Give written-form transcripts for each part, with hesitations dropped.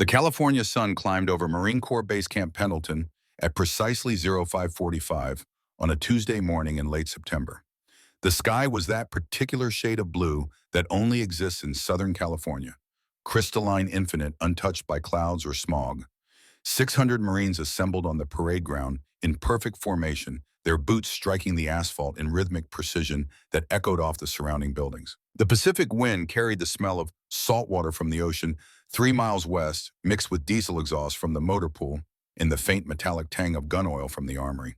The California sun climbed over Marine Corps Base Camp Pendleton at precisely 0545 on a Tuesday morning in late September. The sky was that particular shade of blue that only exists in Southern California, crystalline, infinite, untouched by clouds or smog. 600 Marines assembled on the parade ground in perfect formation, their boots striking the asphalt in rhythmic precision that echoed off the surrounding buildings. The Pacific wind carried the smell of salt water from the ocean 3 miles west, mixed with diesel exhaust from the motor pool and the faint metallic tang of gun oil from the armory.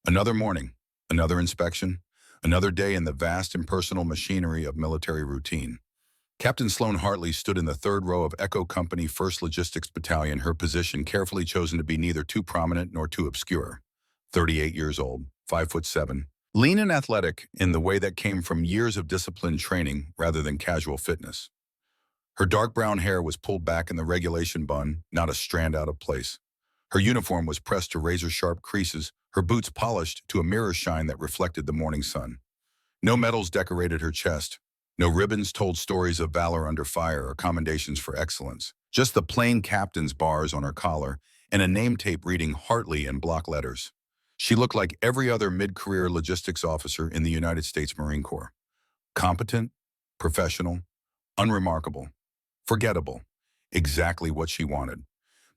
Another morning, another inspection, another day in the vast impersonal machinery of military routine. Captain Sloan Hartley stood in the third row of Echo Company 1st Logistics Battalion, her position carefully chosen to be neither too prominent nor too obscure. 38 years old, 5'7", lean and athletic in the way that came from years of disciplined training rather than casual fitness. Her dark brown hair was pulled back in the regulation bun, not a strand out of place. Her uniform was pressed to razor-sharp creases, her boots polished to a mirror shine that reflected the morning sun. No medals decorated her chest. No ribbons told stories of valor under fire or commendations for excellence. Just the plain captain's bars on her collar and a name tape reading Hartley in block letters. She looked like every other mid-career logistics officer in the United States Marine Corps. Competent, professional, unremarkable, forgettable. Exactly what she wanted.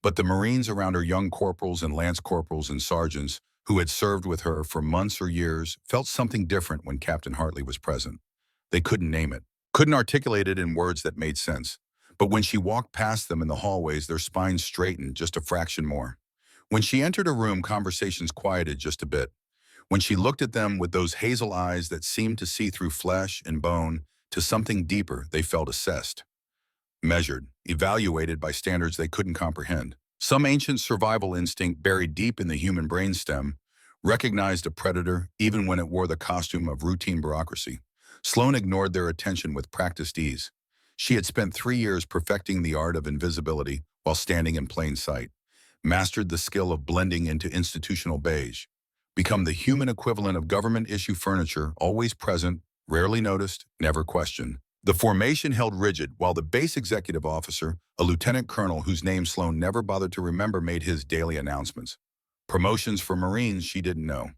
But the Marines around her, young corporals and lance corporals and sergeants who had served with her for months or years, felt something different when Captain Hartley was present. They couldn't name it, couldn't articulate it in words that made sense. But when she walked past them in the hallways, their spines straightened just a fraction more. When she entered a room, conversations quieted just a bit. When she looked at them with those hazel eyes that seemed to see through flesh and bone to something deeper, they felt assessed, measured, evaluated by standards they couldn't comprehend. Some ancient survival instinct buried deep in the human brainstem recognized a predator even when it wore the costume of routine bureaucracy. Sloan ignored their attention with practiced ease. She had spent 3 years perfecting the art of invisibility while standing in plain sight, mastered the skill of blending into institutional beige, become the human equivalent of government-issue furniture, always present, rarely noticed, never questioned. The formation held rigid while the base executive officer, a lieutenant colonel whose name Sloan never bothered to remember, made his daily announcements. Promotions for Marines she didn't know.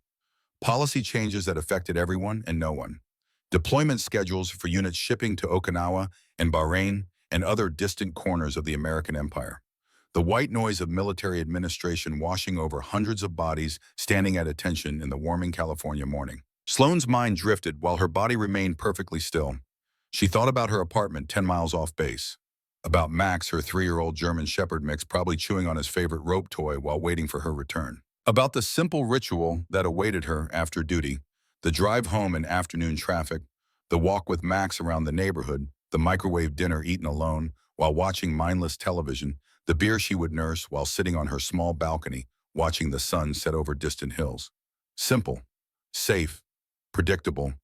Policy changes that affected everyone and no one. Deployment schedules for units shipping to Okinawa and Bahrain and other distant corners of the American empire. The white noise of military administration washing over hundreds of bodies standing at attention in the warming California morning. Sloan's mind drifted while her body remained perfectly still. She thought about her apartment 10 miles off base, about Max, her 3-year-old German Shepherd mix, probably chewing on his favorite rope toy while waiting for her return, about the simple ritual that awaited her after duty, the drive home in afternoon traffic, the walk with Max around the neighborhood, the microwave dinner eaten alone while watching mindless television, the beer she would nurse while sitting on her small balcony watching the sun set over distant hills. Simple, safe, predictable,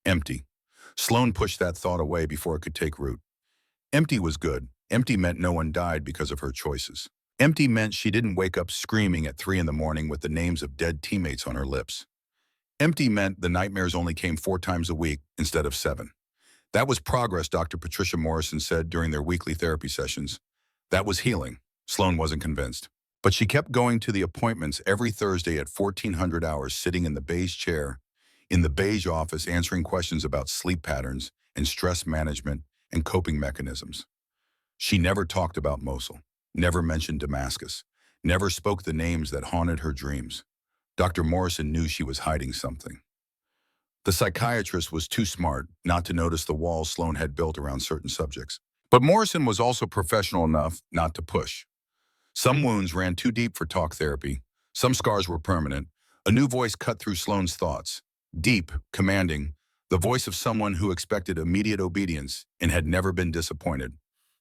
empty. Sloan pushed that thought away before it could take root. Empty was good. Empty meant no one died because of her choices. Empty meant she didn't wake up screaming at 3 in the morning with the names of dead teammates on her lips. Empty meant the nightmares only came 4 times a week instead of 7. That was progress, Dr. Patricia Morrison said during their weekly therapy sessions. That was healing. Sloan wasn't convinced. But she kept going to the appointments every Thursday at 1400 hours, sitting in the beige chair, in the beige office, answering questions about sleep patterns and stress management and coping mechanisms. She never talked about Mosul, never mentioned Damascus, never spoke the names that haunted her dreams. Dr. Morrison knew she was hiding something. The psychiatrist was too smart not to notice the walls Sloan had built around certain subjects. But Morrison was also professional enough not to push. Some wounds ran too deep for talk therapy. Some scars were permanent. A new voice cut through Sloan's thoughts. Deep, commanding, the voice of someone who expected immediate obedience and had never been disappointed.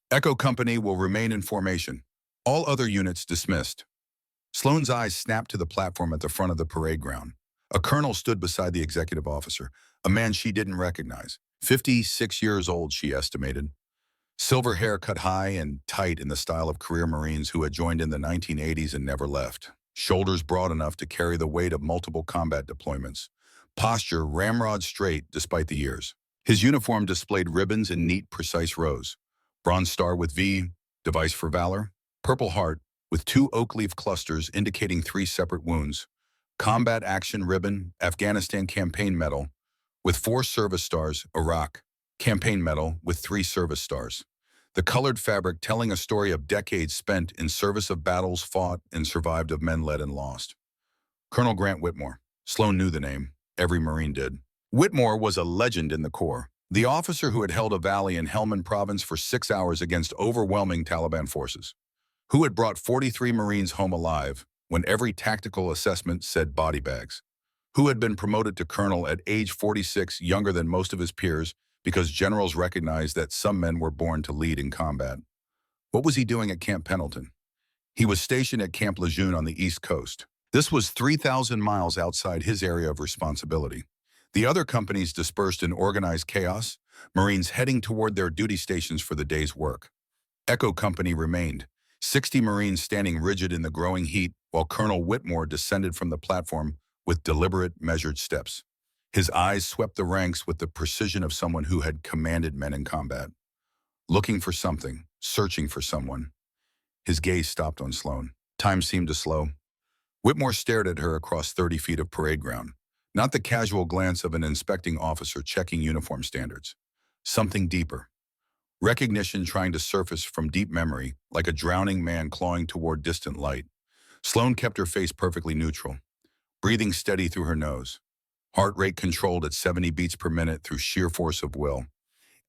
Echo Company will remain in formation. All other units dismissed. Sloan's eyes snapped to the platform at the front of the parade ground. A colonel stood beside the executive officer, a man she didn't recognize. 56 years old, she estimated. Silver hair cut high and tight in the style of career Marines who had joined in the 1980s and never left. Shoulders broad enough to carry the weight of multiple combat deployments. Posture ramrod straight despite the years. His uniform displayed ribbons in neat, precise rows. Bronze Star with V, device for valor. Purple Heart, with two oak leaf clusters indicating three separate wounds. Combat Action Ribbon, Afghanistan Campaign Medal, with 4 service stars. Iraq Campaign Medal, with 3 service stars. The colored fabric telling a story of decades spent in service of battles fought and survived of men led and lost. Colonel Grant Whitmore. Sloan knew the name. Every Marine did. Whitmore was a legend in the Corps. The officer who had held a valley in Helmand Province for 6 hours against overwhelming Taliban forces. Who had brought 43 Marines home alive when every tactical assessment said body bags. Who had been promoted to colonel at age 46, younger than most of his peers, because generals recognized that some men were born to lead in combat. What was he doing at Camp Pendleton? He was stationed at Camp Lejeune on the East Coast. This was 3,000 miles outside his area of responsibility. The other companies dispersed in organized chaos, Marines heading toward their duty stations for the day's work. Echo Company remained, 60 Marines standing rigid in the growing heat, while Colonel Whitmore descended from the platform with deliberate, measured steps. His eyes swept the ranks with the precision of someone who had commanded men in combat. Looking for something, searching for someone. His gaze stopped on Sloan. Time seemed to slow. Whitmore stared at her across 30 feet of parade ground, not the casual glance of an inspecting officer checking uniform standards. Something deeper. Recognition trying to surface from deep memory, like a drowning man clawing toward distant light. Sloan kept her face perfectly neutral, breathing steady through her nose. Heart rate controlled at 70 beats per minute through sheer force of will.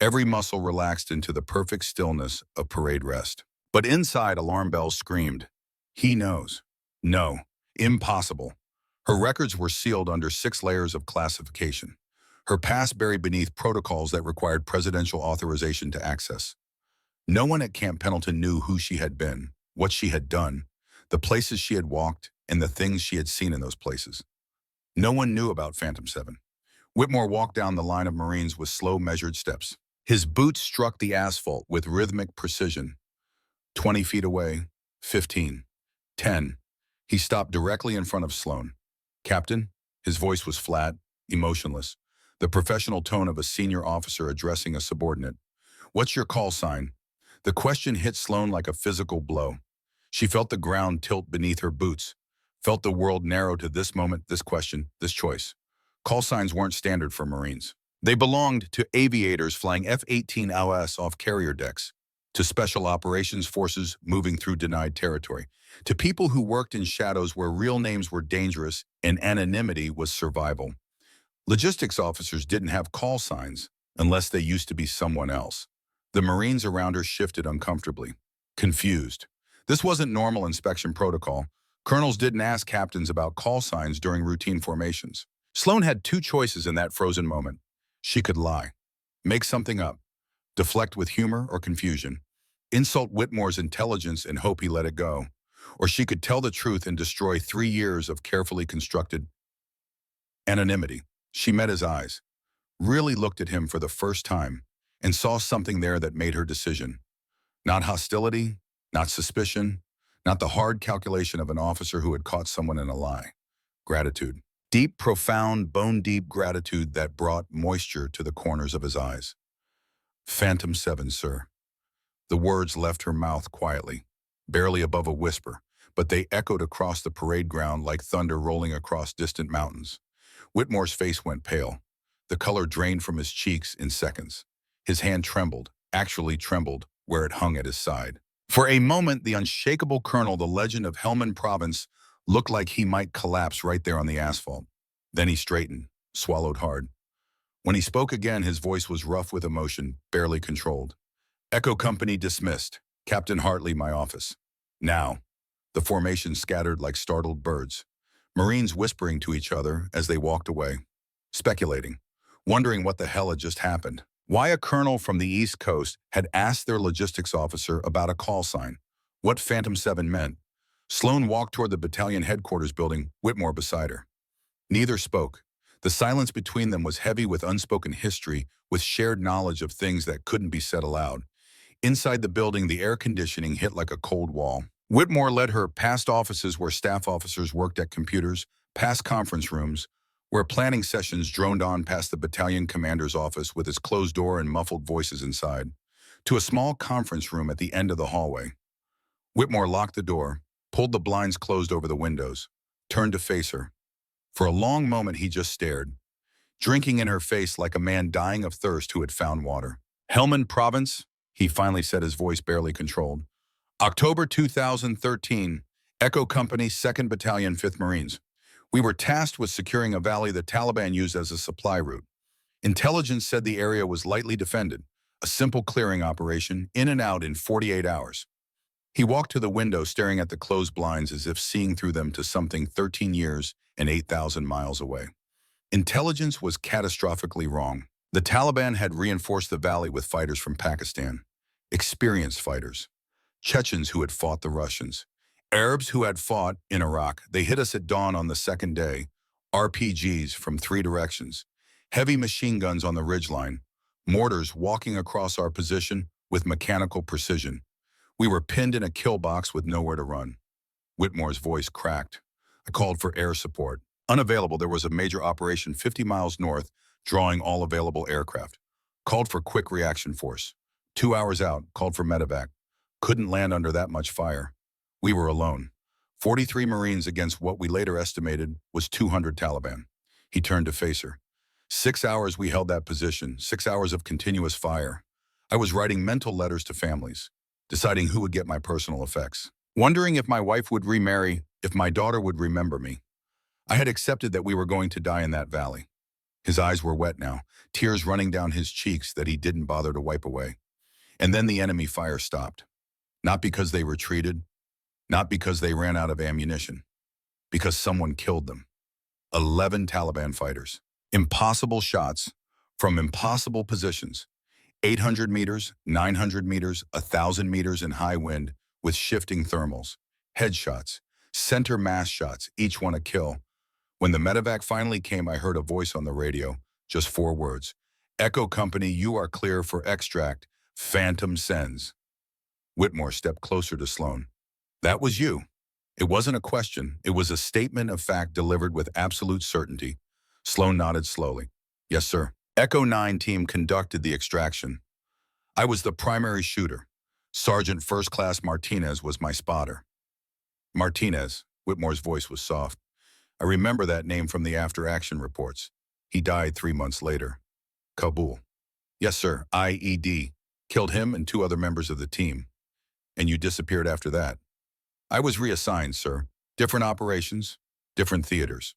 Every muscle relaxed into the perfect stillness of parade rest. But inside, alarm bells screamed. He knows. No. Impossible. Her records were sealed under 6 layers of classification. Her past buried beneath protocols that required presidential authorization to access. No one at Camp Pendleton knew who she had been, what she had done, the places she had walked, and the things she had seen in those places. No one knew about Phantom 7. Whitmore walked down the line of Marines with slow, measured steps. His boots struck the asphalt with rhythmic precision. 20 feet away, 15, 10. He stopped directly in front of Sloan. Captain? His voice was flat, emotionless, the professional tone of a senior officer addressing a subordinate. What's your call sign? The question hit Sloan like a physical blow. She felt the ground tilt beneath her boots, felt the world narrow to this moment, this question, this choice. Call signs weren't standard for Marines. They belonged to aviators flying F-18LS off carrier decks, to special operations forces moving through denied territory, to people who worked in shadows where real names were dangerous and anonymity was survival. Logistics officers didn't have call signs unless they used to be someone else. The Marines around her shifted uncomfortably, confused. This wasn't normal inspection protocol. Colonels didn't ask captains about call signs during routine formations. Sloan had 2 choices in that frozen moment. She could lie, make something up, deflect with humor or confusion, insult Whitmore's intelligence and hope he let it go. Or she could tell the truth and destroy 3 years of carefully constructed anonymity. She met his eyes, really looked at him for the first time, and saw something there that made her decision. Not hostility, not suspicion, not the hard calculation of an officer who had caught someone in a lie. Gratitude. Deep, profound, bone-deep gratitude that brought moisture to the corners of his eyes. Phantom 7, sir. The words left her mouth quietly, barely above a whisper, but they echoed across the parade ground like thunder rolling across distant mountains. Whitmore's face went pale. The color drained from his cheeks in seconds. His hand trembled, actually trembled, where it hung at his side. For a moment, the unshakable colonel, the legend of Helmand Province, looked like he might collapse right there on the asphalt. Then he straightened, swallowed hard. When he spoke again, his voice was rough with emotion, barely controlled. Echo Company dismissed. Captain Hartley, my office. Now. The formation scattered like startled birds. Marines whispering to each other as they walked away. Speculating. Wondering what the hell had just happened. Why a colonel from the East Coast had asked their logistics officer about a call sign. What Phantom 7 meant. Sloan walked toward the battalion headquarters building, Whitmore beside her. Neither spoke. The silence between them was heavy with unspoken history, with shared knowledge of things that couldn't be said aloud. Inside the building, the air conditioning hit like a cold wall. Whitmore led her past offices where staff officers worked at computers, past conference rooms, where planning sessions droned on past the battalion commander's office with its closed door and muffled voices inside, to a small conference room at the end of the hallway. Whitmore locked the door, pulled the blinds closed over the windows, turned to face her. For a long moment he just stared, drinking in her face like a man dying of thirst who had found water. Helmand Province, he finally said, his voice barely controlled. October 2013, Echo Company, 2nd Battalion, 5th Marines. We were tasked with securing a valley the Taliban used as a supply route. Intelligence said the area was lightly defended, a simple clearing operation, in and out in 48 hours. He walked to the window, staring at the closed blinds as if seeing through them to something 13 years and 8,000 miles away. Intelligence was catastrophically wrong. The Taliban had reinforced the valley with fighters from Pakistan, experienced fighters, Chechens who had fought the Russians, Arabs who had fought in Iraq. They hit us at dawn on the second day, RPGs from 3 directions, heavy machine guns on the ridgeline, mortars walking across our position with mechanical precision. We were pinned in a kill box with nowhere to run. Whitmore's voice cracked. I called for air support. Unavailable, there was a major operation 50 miles north, drawing all available aircraft. Called for quick reaction force. 2 hours out, called for medevac. Couldn't land under that much fire. We were alone. 43 Marines against what we later estimated was 200 Taliban. He turned to face her. 6 hours we held that position, 6 hours of continuous fire. I was writing mental letters to families, deciding who would get my personal effects, wondering if my wife would remarry, if my daughter would remember me. I had accepted that we were going to die in that valley. His eyes were wet now, tears running down his cheeks that he didn't bother to wipe away. And then the enemy fire stopped. Not because they retreated, not because they ran out of ammunition, because someone killed them. 11 Taliban fighters. Impossible shots from impossible positions. 800 meters, 900 meters, 1,000 meters in high wind with shifting thermals. Headshots, center mass shots, each one a kill. When the medevac finally came, I heard a voice on the radio, just 4 words. Echo Company, you are clear for extract. Phantom sends. Whitmore stepped closer to Sloan. That was you. It wasn't a question. It was a statement of fact delivered with absolute certainty. Sloan nodded slowly. Yes, sir. Echo 9 team conducted the extraction. I was the primary shooter. Sergeant First Class Martinez was my spotter. Martinez, Whitmore's voice was soft. I remember that name from the after-action reports. He died 3 months later. Kabul. Yes, sir. IED. Killed him and 2 other members of the team. And you disappeared after that. I was reassigned, sir. Different operations, different theaters.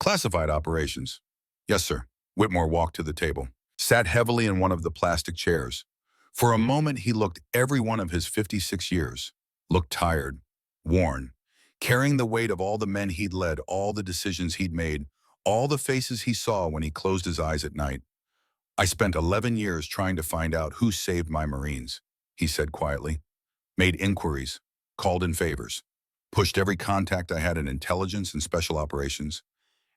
Classified operations. Yes, sir. Whitmore walked to the table, sat heavily in one of the plastic chairs. For a moment, he looked every one of his 56 years, looked tired, worn, carrying the weight of all the men he'd led, all the decisions he'd made, all the faces he saw when he closed his eyes at night. I spent 11 years trying to find out who saved my Marines, he said quietly. Made inquiries, called in favors, pushed every contact I had in intelligence and special operations.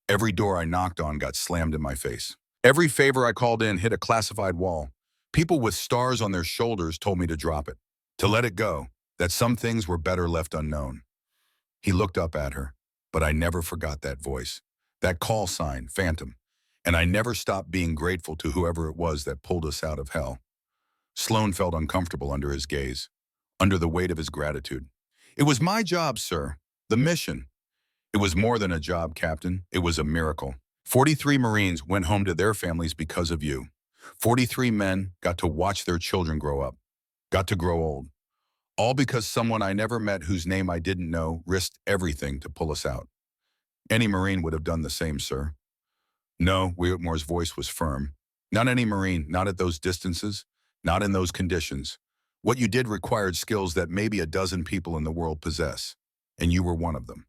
Every door I knocked on got slammed in my face. Every favor I called in hit a classified wall. People with stars on their shoulders told me to drop it, to let it go, that some things were better left unknown. He looked up at her, but I never forgot that voice, that call sign, Phantom, and I never stopped being grateful to whoever it was that pulled us out of hell. Sloan felt uncomfortable under his gaze, under the weight of his gratitude. It was my job, sir, the mission. It was more than a job, Captain. It was a miracle. 43 Marines went home to their families because of you. 43 men got to watch their children grow up, got to grow old. All because someone I never met whose name I didn't know risked everything to pull us out. Any Marine would have done the same, sir. No, Whitmore's voice was firm. Not any Marine, not at those distances, not in those conditions. What you did required skills that maybe a dozen people in the world possess, and you were one of them.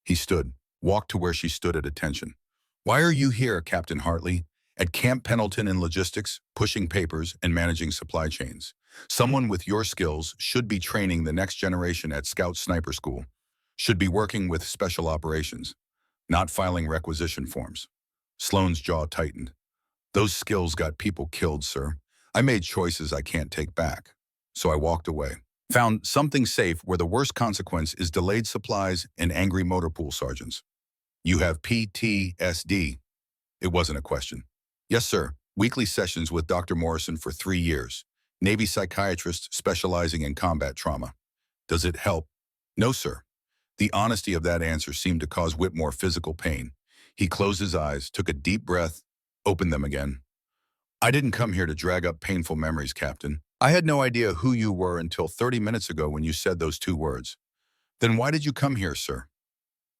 He stood, walked to where she stood at attention. Why are you here, Captain Hartley? At Camp Pendleton in logistics, pushing papers, and managing supply chains. Someone with your skills should be training the next generation at Scout Sniper School, should be working with special operations, not filing requisition forms. Sloan's jaw tightened. Those skills got people killed, sir. I made choices I can't take back. So I walked away. Found something safe where the worst consequence is delayed supplies and angry motor pool sergeants. You have PTSD. It wasn't a question. Yes, sir. Weekly sessions with Dr. Morrison for 3 years. Navy psychiatrist specializing in combat trauma. Does it help? No, sir. The honesty of that answer seemed to cause Whitmore physical pain. He closed his eyes, took a deep breath, opened them again. I didn't come here to drag up painful memories, Captain. I had no idea who you were until 30 minutes ago when you said those two words. Then why did you come here, sir?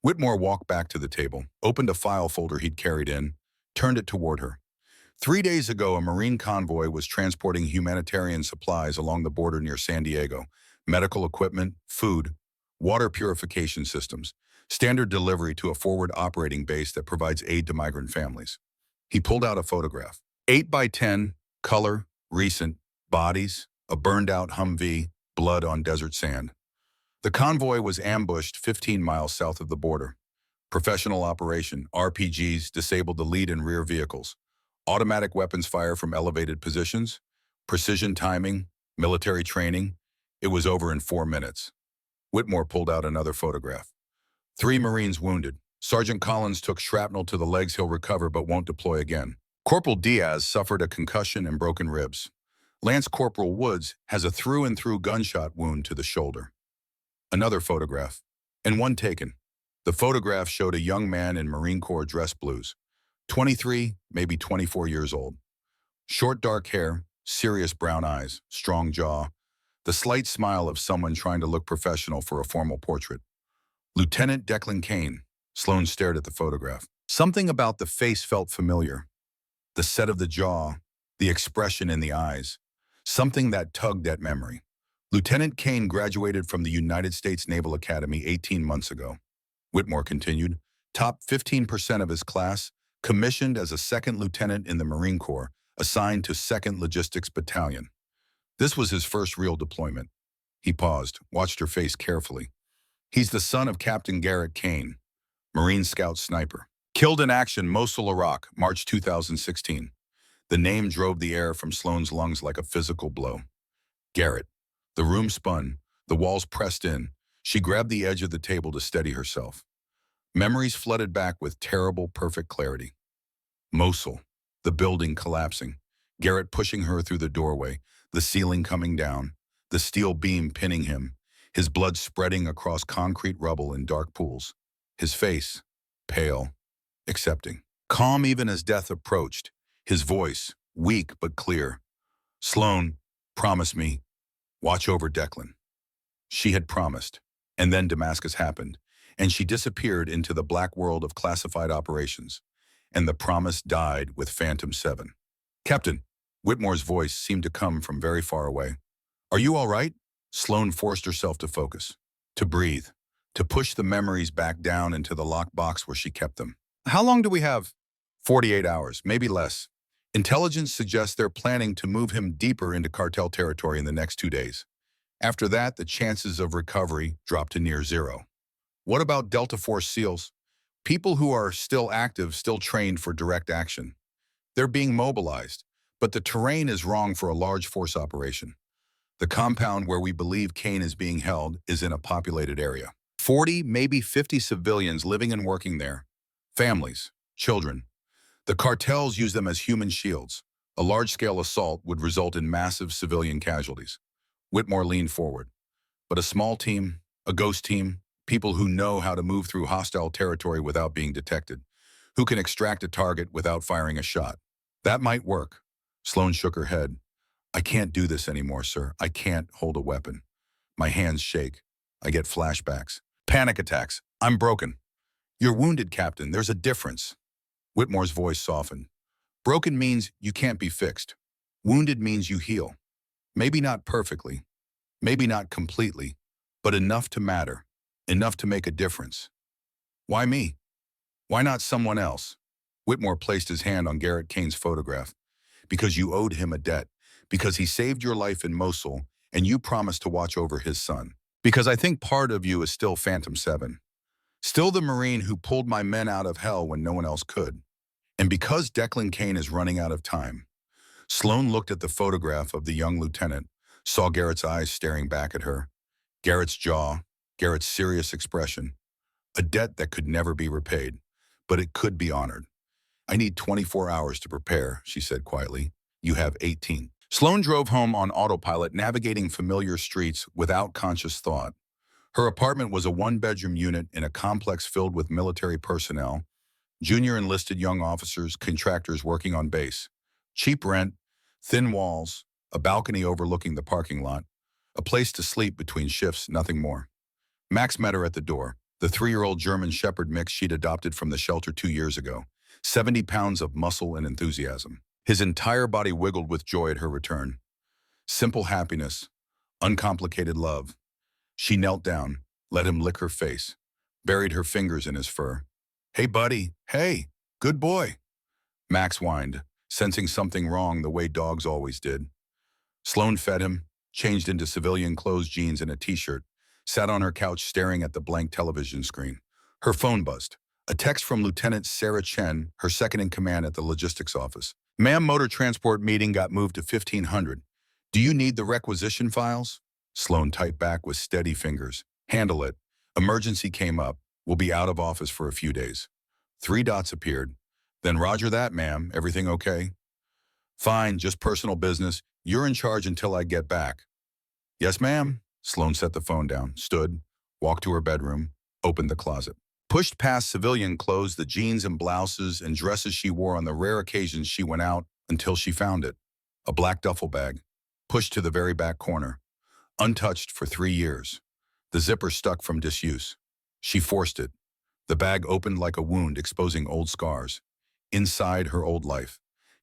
Whitmore walked back to the table, opened a file folder he'd carried in, turned it toward her. 3 days ago, a Marine convoy was transporting humanitarian supplies along the border near San Diego. Medical equipment, food, water purification systems, standard delivery to a forward operating base that provides aid to migrant families. He pulled out a photograph. 8 by 10, color, recent, bodies, a burned-out Humvee, blood on desert sand. The convoy was ambushed 15 miles south of the border. Professional operation, RPGs disabled the lead and rear vehicles. Automatic weapons fire from elevated positions, precision timing, military training. It was over in 4 minutes. Whitmore pulled out another photograph. 3 Marines wounded. Sergeant Collins took shrapnel to the legs. He'll recover but won't deploy again. Corporal Diaz suffered a concussion and broken ribs. Lance Corporal Woods has a through-and-through gunshot wound to the shoulder. Another photograph, and one taken. The photograph showed a young man in Marine Corps dress blues. 23, maybe 24 years old. Short dark hair, serious brown eyes, strong jaw, the slight smile of someone trying to look professional for a formal portrait. Lieutenant Declan Kane. Sloan stared at the photograph. Something about the face felt familiar. The set of the jaw, the expression in the eyes. Something that tugged at memory. Lieutenant Kane graduated from the United States Naval Academy 18 months ago. Whitmore continued, top 15% of his class, commissioned as a second lieutenant in the Marine Corps, assigned to 2nd Logistics Battalion. This was his first real deployment. He paused, watched her face carefully. He's the son of Captain Garrett Kane, Marine Scout sniper. Killed in action, Mosul, Iraq, March 2016. The name drove the air from Sloan's lungs like a physical blow. Garrett. The room spun, the walls pressed in. She grabbed the edge of the table to steady herself. Memories flooded back with terrible, perfect clarity. Mosul, the building collapsing, Garrett pushing her through the doorway, the ceiling coming down, the steel beam pinning him, his blood spreading across concrete rubble in dark pools. His face, pale, accepting. Calm even as death approached, his voice, weak but clear. Sloan, promise me. Watch over Declan. She had promised, and then Damascus happened, and she disappeared into the black world of classified operations, and the promise died with Phantom 7. Captain, Whitmore's voice seemed to come from very far away. Are you all right? Sloan forced herself to focus, to breathe, to push the memories back down into the locked box where she kept them. How long do we have? 48 hours, maybe less. Intelligence suggests they're planning to move him deeper into cartel territory in the next 2 days. After that, the chances of recovery drop to near zero. What about Delta Force SEALs? People who are still active, still trained for direct action. They're being mobilized, but the terrain is wrong for a large force operation. The compound where we believe Kane is being held is in a populated area. 40, maybe 50 civilians living and working there. Families, children. The cartels use them as human shields. A large-scale assault would result in massive civilian casualties. Whitmore leaned forward. But a small team, a ghost team, people who know how to move through hostile territory without being detected, who can extract a target without firing a shot. That might work. Sloan shook her head. I can't do this anymore, sir. I can't hold a weapon. My hands shake. I get flashbacks. Panic attacks. I'm broken. You're wounded, Captain. There's a difference. Whitmore's voice softened. Broken means you can't be fixed. Wounded means you heal. Maybe not perfectly, maybe not completely, but enough to matter, enough to make a difference. Why me? Why not someone else? Whitmore placed his hand on Garrett Kane's photograph. Because you owed him a debt. Because he saved your life in Mosul, and you promised to watch over his son. Because I think part of you is still Phantom 7. Still the Marine who pulled my men out of hell when no one else could. And because Declan Kane is running out of time. Sloan looked at the photograph of the young lieutenant, saw Garrett's eyes staring back at her, Garrett's jaw, Garrett's serious expression. A debt that could never be repaid, but it could be honored. I need 24 hours to prepare, she said quietly. You have 18. Sloan drove home on autopilot, navigating familiar streets without conscious thought. Her apartment was a one-bedroom unit in a complex filled with military personnel, junior enlisted young officers, contractors working on base. Cheap rent, thin walls, a balcony overlooking the parking lot, a place to sleep between shifts, nothing more. Max met her at the door, the 3-year-old German Shepherd mix she'd adopted from the shelter 2 years ago, 70 pounds of muscle and enthusiasm. His entire body wiggled with joy at her return. Simple happiness, uncomplicated love. She knelt down, let him lick her face, buried her fingers in his fur. "Hey, buddy, hey, good boy." Max whined, sensing something wrong the way dogs always did. Sloan fed him, changed into civilian clothes, jeans and a t-shirt, sat on her couch staring at the blank television screen. Her phone buzzed. A text from Lieutenant Sarah Chen, her second-in-command at the logistics office. "Ma'am, motor transport meeting got moved to 1500. Do you need the requisition files?" Sloan typed back with steady fingers. "Handle it. Emergency came up. We'll be out of office for a few days." 3 dots appeared. "Then roger that, ma'am. Everything okay?" "Fine, just personal business. You're in charge until I get back." "Yes, ma'am." Sloan set the phone down, stood, walked to her bedroom, opened the closet. Pushed past civilian clothes, the jeans and blouses and dresses she wore on the rare occasions she went out, until she found it. A black duffel bag, pushed to the very back corner. Untouched for 3 years. The zipper stuck from disuse. She forced it. The bag opened like a wound, exposing old scars. Inside, her old life.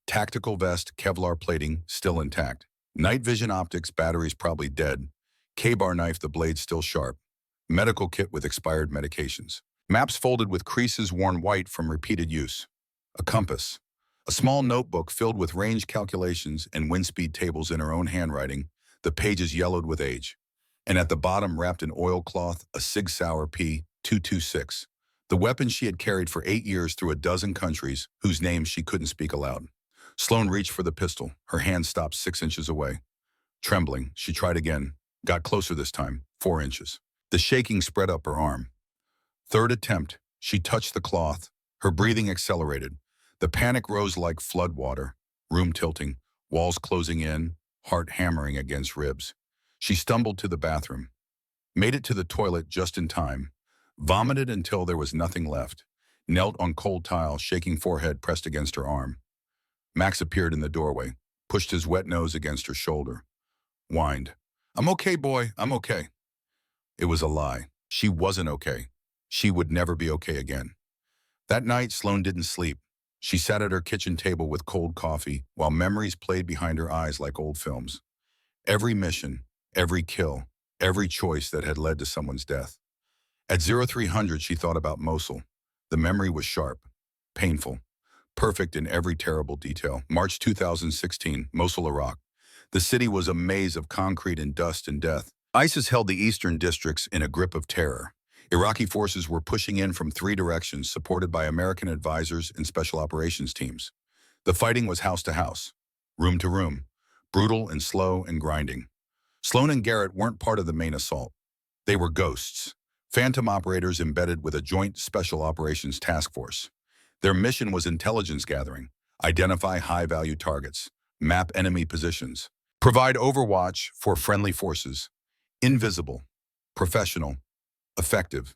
Tactical vest, Kevlar plating, still intact. Night vision optics, batteries probably dead. K-bar knife, the blade still sharp. Medical kit with expired medications. Maps folded with creases worn white from repeated use. A compass. A small notebook filled with range calculations and wind speed tables in her own handwriting, the pages yellowed with age. And at the bottom, wrapped in oilcloth, a Sig Sauer P226, the weapon she had carried for 8 years through a dozen countries whose names she couldn't speak aloud. Sloan reached for the pistol. Her hand stopped 6 inches away. Trembling, she tried again, got closer this time, 4 inches. The shaking spread up her arm. Third attempt, she touched the cloth. Her breathing accelerated. The panic rose like flood water, room tilting, walls closing in, heart hammering against ribs. She stumbled to the bathroom, made it to the toilet just in time, vomited until there was nothing left, knelt on cold tile, shaking forehead pressed against her arm. Max appeared in the doorway, pushed his wet nose against her shoulder, whined, "I'm okay, boy, I'm okay." It was a lie. She wasn't okay. She would never be okay again. That night, Sloan didn't sleep. She sat at her kitchen table with cold coffee while memories played behind her eyes like old films. Every mission, every kill, every choice that had led to someone's death. At 0300, she thought about Mosul. The memory was sharp, painful, perfect in every terrible detail. March 2016, Mosul, Iraq. The city was a maze of concrete and dust and death. ISIS held the eastern districts in a grip of terror. Iraqi forces were pushing in from 3 directions, supported by American advisors and special operations teams. The fighting was house to house, room to room, brutal and slow and grinding. Sloan and Garrett weren't part of the main assault. They were ghosts, phantom operators embedded with a joint special operations task force. Their mission was intelligence gathering, identify high-value targets, map enemy positions, provide overwatch for friendly forces. Invisible, professional, effective.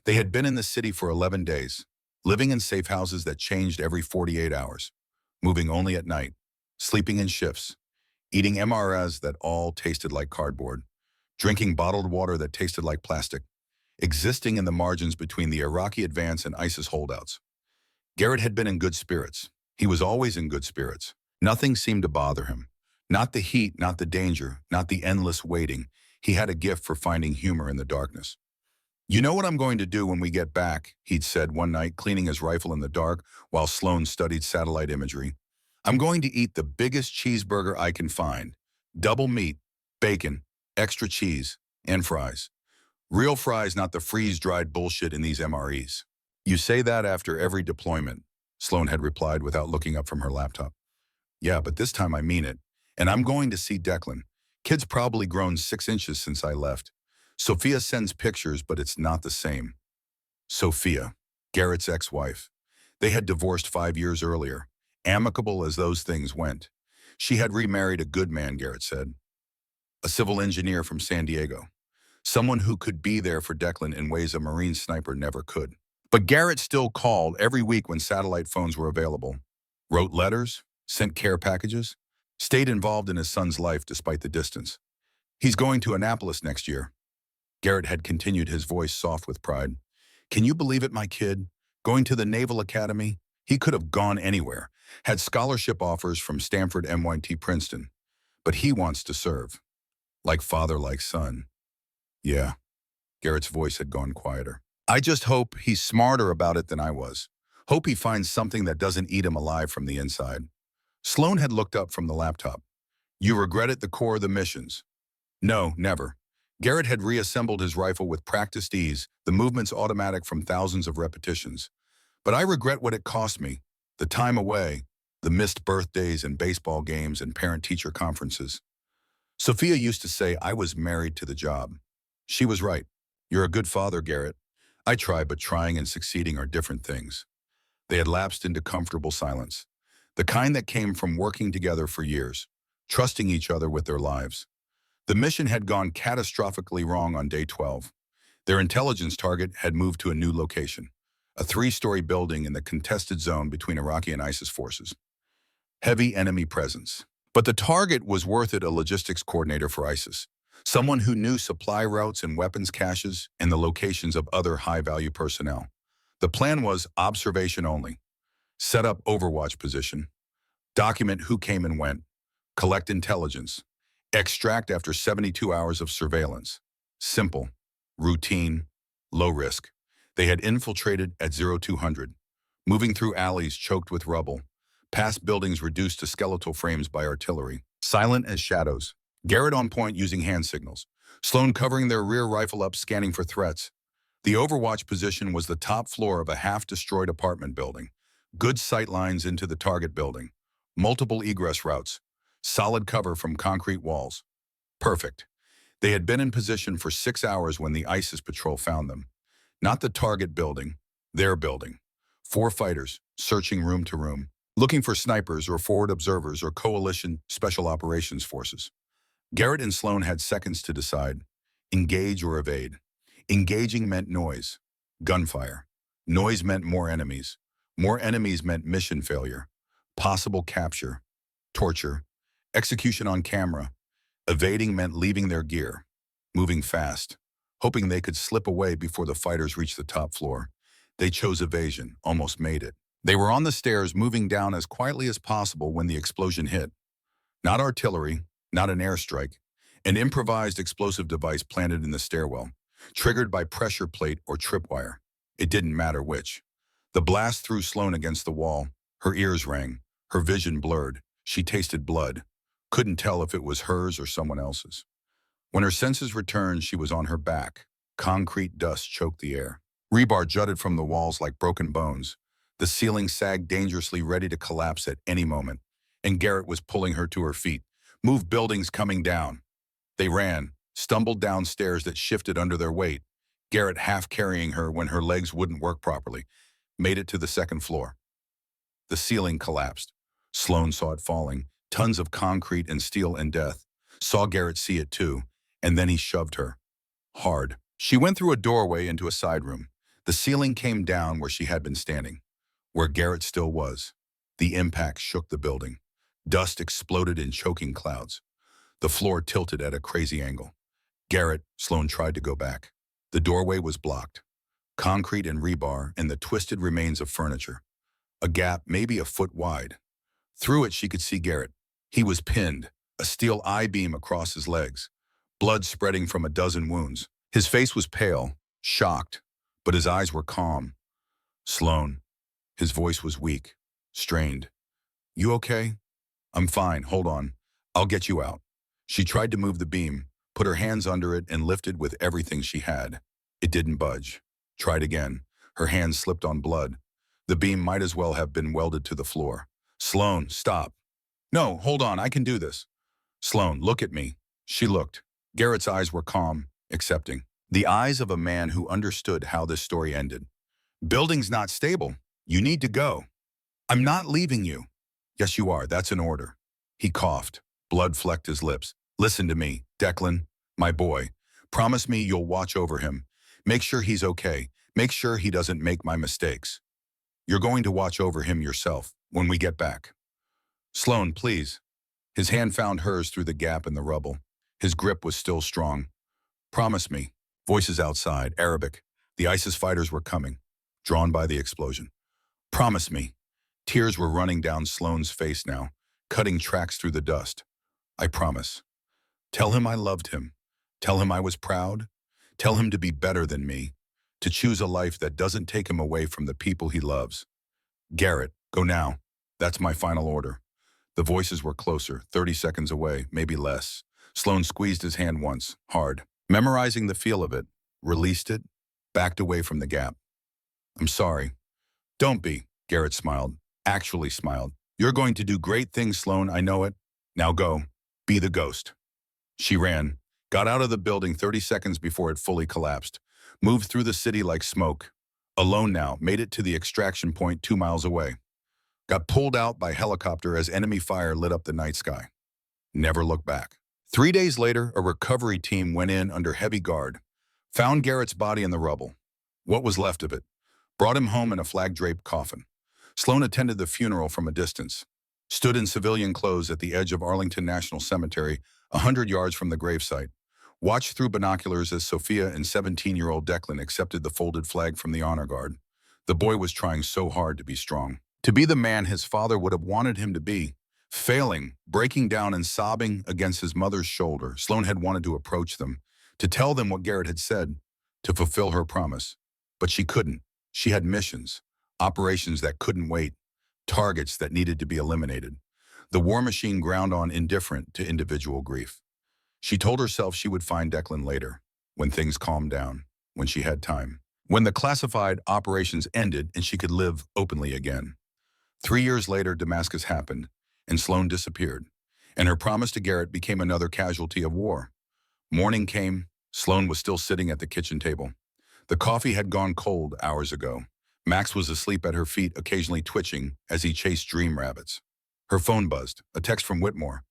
They had been in the city for 11 days, living in safe houses that changed every 48 hours, moving only at night, sleeping in shifts, eating MREs that all tasted like cardboard, drinking bottled water that tasted like plastic, existing in the margins between the Iraqi advance and ISIS holdouts. Garrett had been in good spirits. He was always in good spirits. Nothing seemed to bother him. Not the heat, not the danger, not the endless waiting. He had a gift for finding humor in the darkness. "You know what I'm going to do when we get back," he'd said one night, cleaning his rifle in the dark while Sloan studied satellite imagery. "I'm going to eat the biggest cheeseburger I can find. Double meat, bacon, extra cheese, and fries. Real fries, not the freeze-dried bullshit in these MREs." "You say that after every deployment," Sloan had replied without looking up from her laptop. "Yeah, but this time I mean it. And I'm going to see Declan. Kid's probably grown 6 inches since I left. Sophia sends pictures, but it's not the same." Sophia, Garrett's ex-wife. They had divorced 5 years earlier, amicable as those things went. She had remarried a good man, Garrett said. A civil engineer from San Diego. Someone who could be there for Declan in ways a Marine sniper never could. But Garrett still called every week when satellite phones were available, wrote letters, sent care packages, stayed involved in his son's life despite the distance. He's going to Annapolis next year. Garrett had continued, his voice soft with pride. Can you believe it, my kid? Going to the Naval Academy? He could have gone anywhere, had scholarship offers from Stanford, MIT, Princeton. But he wants to serve. Like father, like son. Yeah, Garrett's voice had gone quieter. I just hope he's smarter about it than I was. Hope he finds something that doesn't eat him alive from the inside. Sloan had looked up from the laptop. You regretted the core of the missions? No, never. Garrett had reassembled his rifle with practiced ease, the movements automatic from thousands of repetitions. But I regret what it cost me. The time away, the missed birthdays and baseball games and parent-teacher conferences. Sophia used to say I was married to the job. She was right. You're a good father, Garrett. I try, but trying and succeeding are different things. They had lapsed into comfortable silence, the kind that came from working together for years, trusting each other with their lives. The mission had gone catastrophically wrong on day 12. Their intelligence target had moved to a new location, a 3-story building in the contested zone between Iraqi and ISIS forces. Heavy enemy presence. But the target was worth it, a logistics coordinator for ISIS, someone who knew supply routes and weapons caches and the locations of other high-value personnel. The plan was observation only. Set up overwatch position, document who came and went, collect intelligence, extract after 72 hours of surveillance. Simple, routine, low risk. They had infiltrated at 0200, moving through alleys choked with rubble, past buildings reduced to skeletal frames by artillery, silent as shadows. Garrett on point using hand signals, Sloan covering their rear rifle up scanning for threats. The overwatch position was the top floor of a half-destroyed apartment building. Good sight lines into the target building. Multiple egress routes. Solid cover from concrete walls. Perfect. They had been in position for 6 hours when the ISIS patrol found them. Not the target building, their building. 4 fighters, searching room to room, looking for snipers or forward observers or coalition special operations forces. Garrett and Sloan had seconds to decide. Engage or evade. Engaging meant noise, gunfire. Noise meant more enemies. More enemies meant mission failure, possible capture, torture, execution on camera. Evading meant leaving their gear, moving fast, hoping they could slip away before the fighters reached the top floor. They chose evasion, almost made it. They were on the stairs, moving down as quietly as possible when the explosion hit. Not artillery, not an airstrike, an improvised explosive device planted in the stairwell, triggered by pressure plate or tripwire. It didn't matter which. The blast threw Sloan against the wall. Her ears rang, her vision blurred. She tasted blood, couldn't tell if it was hers or someone else's. When her senses returned, she was on her back. Concrete dust choked the air. Rebar jutted from the walls like broken bones. The ceiling sagged dangerously, ready to collapse at any moment. And Garrett was pulling her to her feet. Move, buildings coming down. They ran, stumbled down stairs that shifted under their weight. Garrett half carrying her when her legs wouldn't work properly. Made it to the 2nd floor. The ceiling collapsed. Sloan saw it falling. Tons of concrete and steel and death. Saw Garrett see it too. And then he shoved her. Hard. She went through a doorway into a side room. The ceiling came down where she had been standing. Where Garrett still was. The impact shook the building. Dust exploded in choking clouds. The floor tilted at a crazy angle. Garrett, Sloan tried to go back. The doorway was blocked. Concrete and rebar and the twisted remains of furniture. A gap maybe a foot wide. Through it she could see Garrett. He was pinned, a steel I-beam across his legs. Blood spreading from a dozen wounds. His face was pale, shocked, but his eyes were calm. Sloan. His voice was weak, strained. You okay? I'm fine, hold on. I'll get you out. She tried to move the beam, put her hands under it and lifted with everything she had. It didn't budge. Tried again. Her hands slipped on blood. The beam might as well have been welded to the floor. Sloan, stop. No, hold on, I can do this. Sloan, look at me. She looked. Garrett's eyes were calm, accepting. The eyes of a man who understood how this story ended. Building's not stable. You need to go. I'm not leaving you. Yes, you are. That's an order. He coughed. Blood flecked his lips. Listen to me, Declan, my boy. Promise me you'll watch over him. Make sure he's okay. Make sure he doesn't make my mistakes. You're going to watch over him yourself when we get back. Sloan, please. His hand found hers through the gap in the rubble. His grip was still strong. Promise me. Voices outside, Arabic. The ISIS fighters were coming, drawn by the explosion. Promise me. Tears were running down Sloan's face now, cutting tracks through the dust. I promise. Tell him I loved him. Tell him I was proud. Tell him to be better than me, to choose a life that doesn't take him away from the people he loves. Garrett, go now. That's my final order. The voices were closer, 30 seconds away, maybe less. Sloan squeezed his hand once, hard. Memorizing the feel of it, released it, backed away from the gap. I'm sorry. Don't be, Garrett smiled, actually smiled. You're going to do great things, Sloan, I know it. Now go. Be the ghost. She ran, got out of the building 30 seconds before it fully collapsed, moved through the city like smoke. Alone now, made it to the extraction point 2 miles away. Got pulled out by helicopter as enemy fire lit up the night sky. Never looked back. 3 days later, a recovery team went in under heavy guard, found Garrett's body in the rubble. What was left of it? Brought him home in a flag-draped coffin. Sloan attended the funeral from a distance, stood in civilian clothes at the edge of Arlington National Cemetery, 100 yards from the gravesite, watched through binoculars as Sophia and 17-year-old Declan accepted the folded flag from the honor guard. The boy was trying so hard to be strong, to be the man his father would have wanted him to be. Failing, breaking down and sobbing against his mother's shoulder, Sloan had wanted to approach them, to tell them what Garrett had said, to fulfill her promise. But she couldn't. She had missions, operations that couldn't wait, targets that needed to be eliminated. The war machine ground on, indifferent to individual grief. She told herself she would find Declan later, when things calmed down, when she had time, when the classified operations ended and she could live openly again. 3 years later, Damascus happened, and Sloan disappeared, and her promise to Garrett became another casualty of war. Morning came. Sloan was still sitting at the kitchen table. The coffee had gone cold hours ago. Max was asleep at her feet, occasionally twitching as he chased dream rabbits. Her phone buzzed, a text from Whitmore.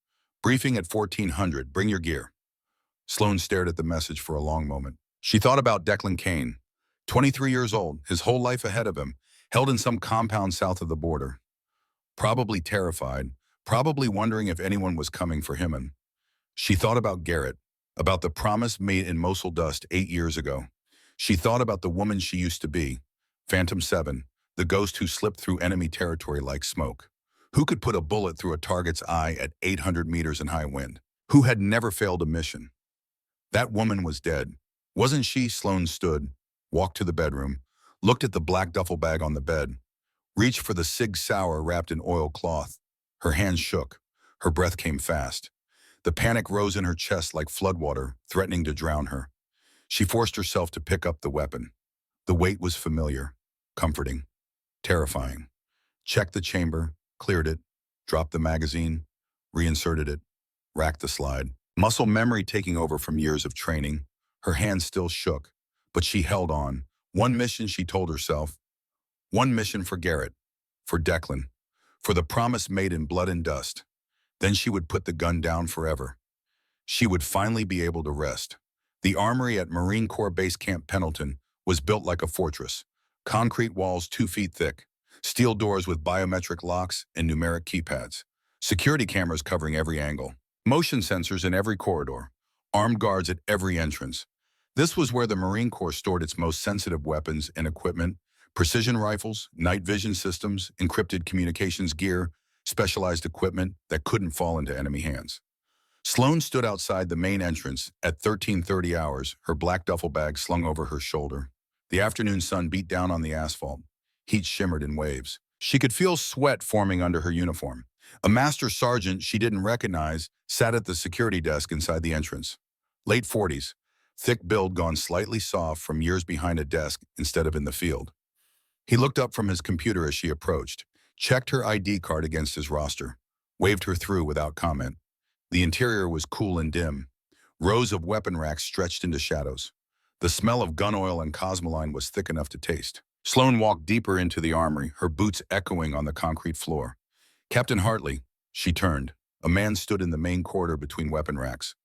Briefing at 1400, bring your gear. Sloan stared at the message for a long moment. She thought about Declan Kane, 23 years old, his whole life ahead of him, held in some compound south of the border. Probably terrified, probably wondering if anyone was coming for him. And she thought about Garrett, about the promise made in Mosul dust 8 years ago. She thought about the woman she used to be, Phantom 7, the ghost who slipped through enemy territory like smoke. Who could put a bullet through a target's eye at 800 meters in high wind? Who had never failed a mission? That woman was dead. Wasn't she? Sloan stood, walked to the bedroom, looked at the black duffel bag on the bed, reached for the Sig Sauer wrapped in oilcloth. Her hands shook. Her breath came fast. The panic rose in her chest like floodwater, threatening to drown her. She forced herself to pick up the weapon. The weight was familiar, comforting, terrifying. Checked the chamber, cleared it, dropped the magazine, reinserted it, racked the slide. Muscle memory taking over from years of training. Her hands still shook, but she held on. One mission, she told herself. One mission for Garrett, for Declan, for the promise made in blood and dust. Then she would put the gun down forever. She would finally be able to rest. The armory at Marine Corps Base Camp Pendleton was built like a fortress. Concrete walls 2 feet thick, steel doors with biometric locks and numeric keypads, security cameras covering every angle, motion sensors in every corridor, armed guards at every entrance. This was where the Marine Corps stored its most sensitive weapons and equipment, precision rifles, night vision systems, encrypted communications gear, specialized equipment that couldn't fall into enemy hands. Sloan stood outside the main entrance at 13:30 hours, her black duffel bag slung over her shoulder. The afternoon sun beat down on the asphalt. Heat shimmered in waves. She could feel sweat forming under her uniform. A master sergeant she didn't recognize sat at the security desk inside the entrance. Late 40s, thick build gone slightly soft from years behind a desk instead of in the field. He looked up from his computer as she approached, checked her ID card against his roster, waved her through without comment. The interior was cool and dim. Rows of weapon racks stretched into shadows. The smell of gun oil and Cosmoline was thick enough to taste. Sloan walked deeper into the armory, her boots echoing on the concrete floor. Captain Hartley, she turned, A man stood in the main corridor between weapon racks.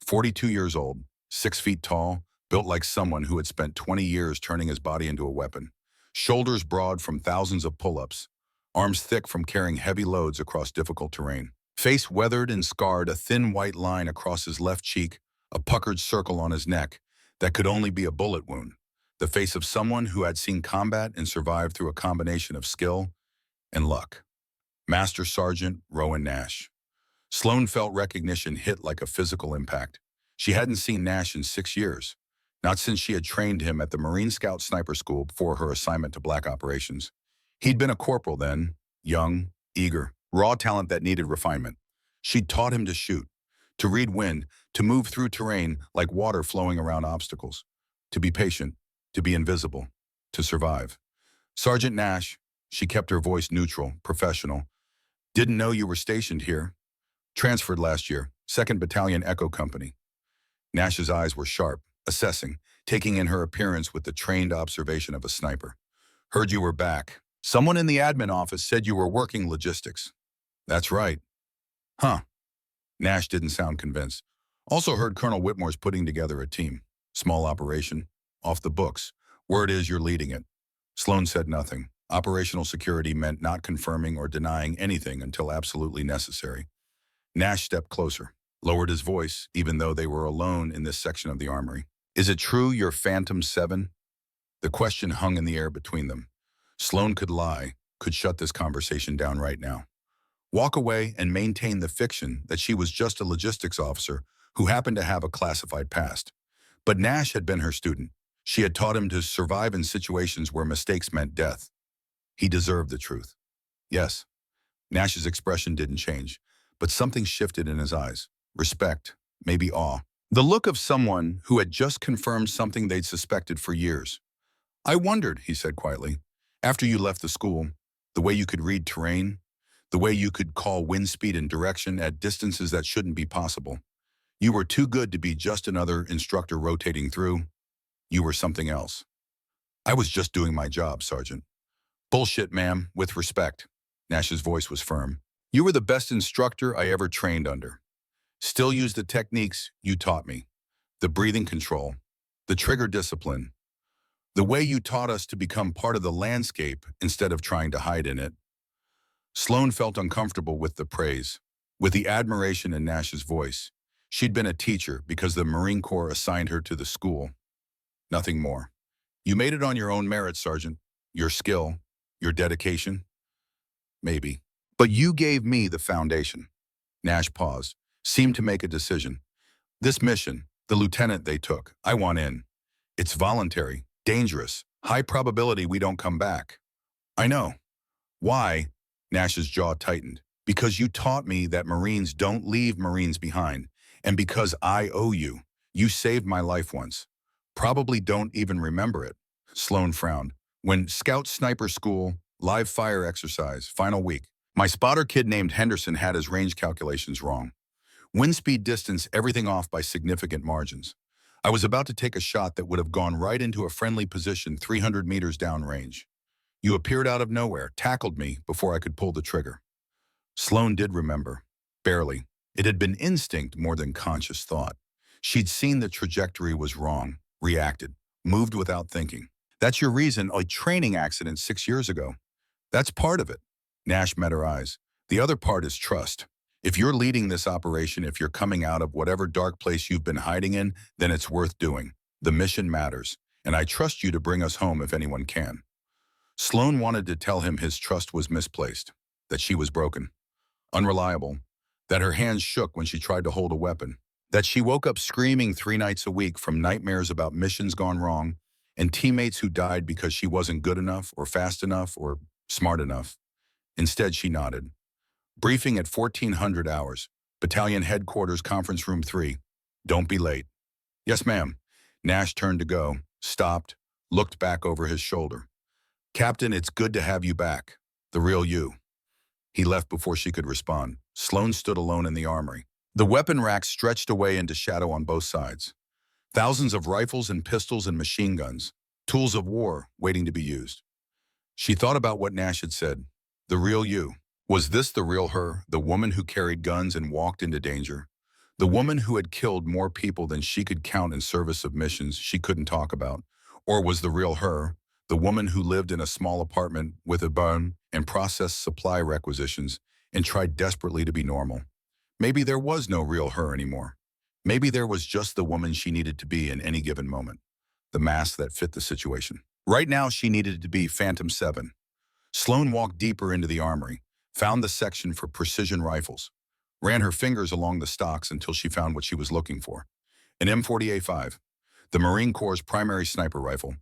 42 years old, 6 feet tall, built like someone who had spent 20 years turning his body into a weapon. Shoulders broad from thousands of pull-ups, arms thick from carrying heavy loads across difficult terrain. Face weathered and scarred, a thin white line across his left cheek, a puckered circle on his neck that could only be a bullet wound. The face of someone who had seen combat and survived through a combination of skill and luck. Master Sergeant Rowan Nash. Sloan felt recognition hit like a physical impact. She hadn't seen Nash in 6 years, not since she had trained him at the Marine Scout Sniper School before her assignment to Black Operations. He'd been a corporal then, young, eager, raw talent that needed refinement. She'd taught him to shoot, to read wind, to move through terrain like water flowing around obstacles, to be patient, to be invisible, to survive. Sergeant Nash, she kept her voice neutral, professional, didn't know you were stationed here. Transferred last year, 2nd Battalion Echo Company. Nash's eyes were sharp, assessing, taking in her appearance with the trained observation of a sniper. Heard you were back. Someone in the admin office said you were working logistics. That's right. Huh. Nash didn't sound convinced. Also heard Colonel Whitmore's putting together a team. Small operation. Off the books. Word is you're leading it. Sloan said nothing. Operational security meant not confirming or denying anything until absolutely necessary. Nash stepped closer, lowered his voice, even though they were alone in this section of the armory. Is it true you're Phantom 7? The question hung in the air between them. Sloan could lie, could shut this conversation down right now. Walk away and maintain the fiction that she was just a logistics officer who happened to have a classified past. But Nash had been her student. She had taught him to survive in situations where mistakes meant death. He deserved the truth. Yes, Nash's expression didn't change, but something shifted in his eyes. Respect, maybe awe. The look of someone who had just confirmed something they'd suspected for years. I wondered, he said quietly, after you left the school, the way you could read terrain, the way you could call wind speed and direction at distances that shouldn't be possible. You were too good to be just another instructor rotating through. You were something else. I was just doing my job, Sergeant. Bullshit, ma'am, with respect. Nash's voice was firm. You were the best instructor I ever trained under. Still use the techniques you taught me. The breathing control, the trigger discipline, the way you taught us to become part of the landscape instead of trying to hide in it. Sloan felt uncomfortable with the praise, with the admiration in Nash's voice. She'd been a teacher because the Marine Corps assigned her to the school. Nothing more. You made it on your own merit, Sergeant. Your skill, your dedication. Maybe. But you gave me the foundation. Nash paused, seemed to make a decision. This mission, the lieutenant they took, I want in. It's voluntary, dangerous, high probability we don't come back. I know. Why? Nash's jaw tightened. Because you taught me that Marines don't leave Marines behind. And because I owe you. You saved my life once. Probably don't even remember it. Sloan frowned. When Scout Sniper School, live fire exercise, final week, my spotter kid named Henderson had his range calculations wrong. Wind speed, distance, everything off by significant margins. I was about to take a shot that would have gone right into a friendly position 300 meters downrange. You appeared out of nowhere, tackled me before I could pull the trigger. Sloan did remember. Barely. It had been instinct more than conscious thought. She'd seen the trajectory was wrong, reacted, moved without thinking. That's your reason, a training accident 6 years ago. That's part of it. Nash met her eyes. The other part is trust. If you're leading this operation, if you're coming out of whatever dark place you've been hiding in, then it's worth doing. The mission matters, and I trust you to bring us home if anyone can. Sloan wanted to tell him his trust was misplaced, that she was broken, unreliable, that her hands shook when she tried to hold a weapon, that she woke up screaming 3 nights a week from nightmares about missions gone wrong and teammates who died because she wasn't good enough or fast enough or smart enough. Instead, she nodded. Briefing at 1400 hours. Battalion Headquarters, Conference Room 3. Don't be late. Yes, ma'am. Nash turned to go, stopped, looked back over his shoulder. Captain, it's good to have you back. The real you. He left before she could respond. Sloan stood alone in the armory. The weapon racks stretched away into shadow on both sides. Thousands of rifles and pistols and machine guns. Tools of war waiting to be used. She thought about what Nash had said. The real you. Was this the real her, the woman who carried guns and walked into danger? The woman who had killed more people than she could count in service of missions she couldn't talk about? Or was the real her, the woman who lived in a small apartment with a bun and processed supply requisitions and tried desperately to be normal? Maybe there was no real her anymore. Maybe there was just the woman she needed to be in any given moment, the mask that fit the situation. Right now, she needed to be Phantom 7. Sloan walked deeper into the armory, found the section for precision rifles, ran her fingers along the stocks until she found what she was looking for. An M40A5, the Marine Corps' primary sniper rifle,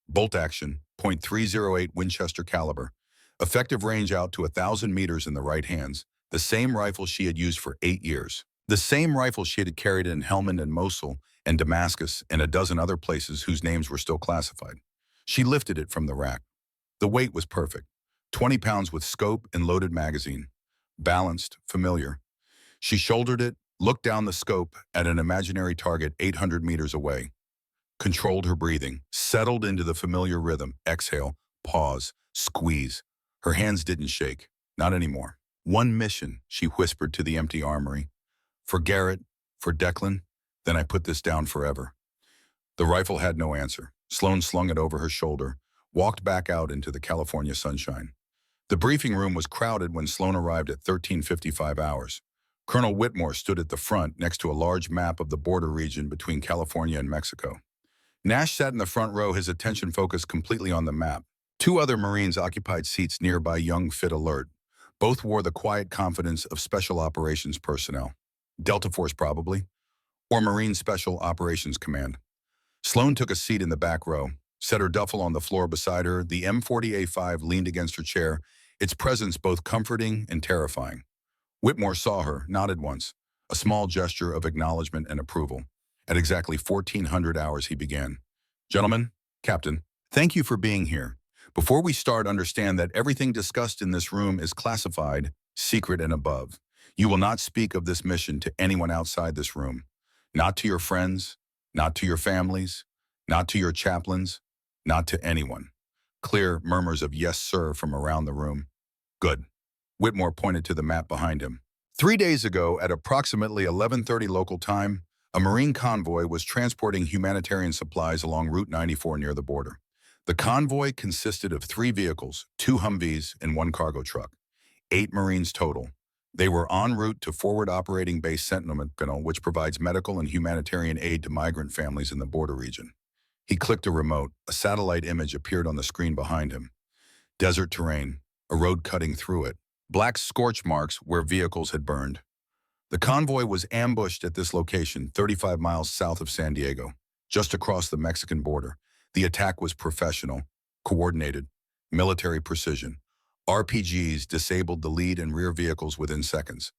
bolt action, .308 Winchester caliber, effective range out to 1,000 meters in the right hands, the same rifle she had used for 8 years. The same rifle she had carried in Helmand and Mosul and Damascus and a dozen other places whose names were still classified. She lifted it from the rack. The weight was perfect. 20 pounds with scope and loaded magazine. Balanced, familiar. She shouldered it, looked down the scope at an imaginary target 800 meters away. Controlled her breathing, settled into the familiar rhythm. Exhale, pause, squeeze. Her hands didn't shake. Not anymore. One mission, she whispered to the empty armory. For Garrett, for Declan, then I put this down forever. The rifle had no answer. Sloan slung it over her shoulder, walked back out into the California sunshine. The briefing room was crowded when Sloan arrived at 13:55 hours. Colonel Whitmore stood at the front next to a large map of the border region between California and Mexico. Nash sat in the front row, his attention focused completely on the map. Two other Marines occupied seats nearby, young, fit, alert. Both wore the quiet confidence of Special Operations personnel. Delta Force probably, or Marine Special Operations Command. Sloan took a seat in the back row, set her duffel on the floor beside her. The M40A5 leaned against her chair, its presence both comforting and terrifying. Whitmore saw her, nodded once, a small gesture of acknowledgement and approval. At exactly 1400 hours, he began. Gentlemen, Captain, thank you for being here. Before we start, understand that everything discussed in this room is classified, secret, and above. You will not speak of this mission to anyone outside this room. Not to your friends, not to your families, not to your chaplains, not to anyone. Clear murmurs of yes, sir, from around the room. Good. Whitmore pointed to the map behind him. 3 days ago, at approximately 11:30 local time, a Marine convoy was transporting humanitarian supplies along Route 94 near the border. The convoy consisted of 3 vehicles, 2 Humvees, and 1 cargo truck. 8 Marines total. They were en route to Forward Operating Base Sentinel, which provides medical and humanitarian aid to migrant families in the border region. He clicked a remote. A satellite image appeared on the screen behind him. Desert terrain, a road cutting through it. Black scorch marks where vehicles had burned. The convoy was ambushed at this location, 35 miles south of San Diego, just across the Mexican border. The attack was professional, coordinated, military precision. RPGs disabled the lead and rear vehicles within seconds.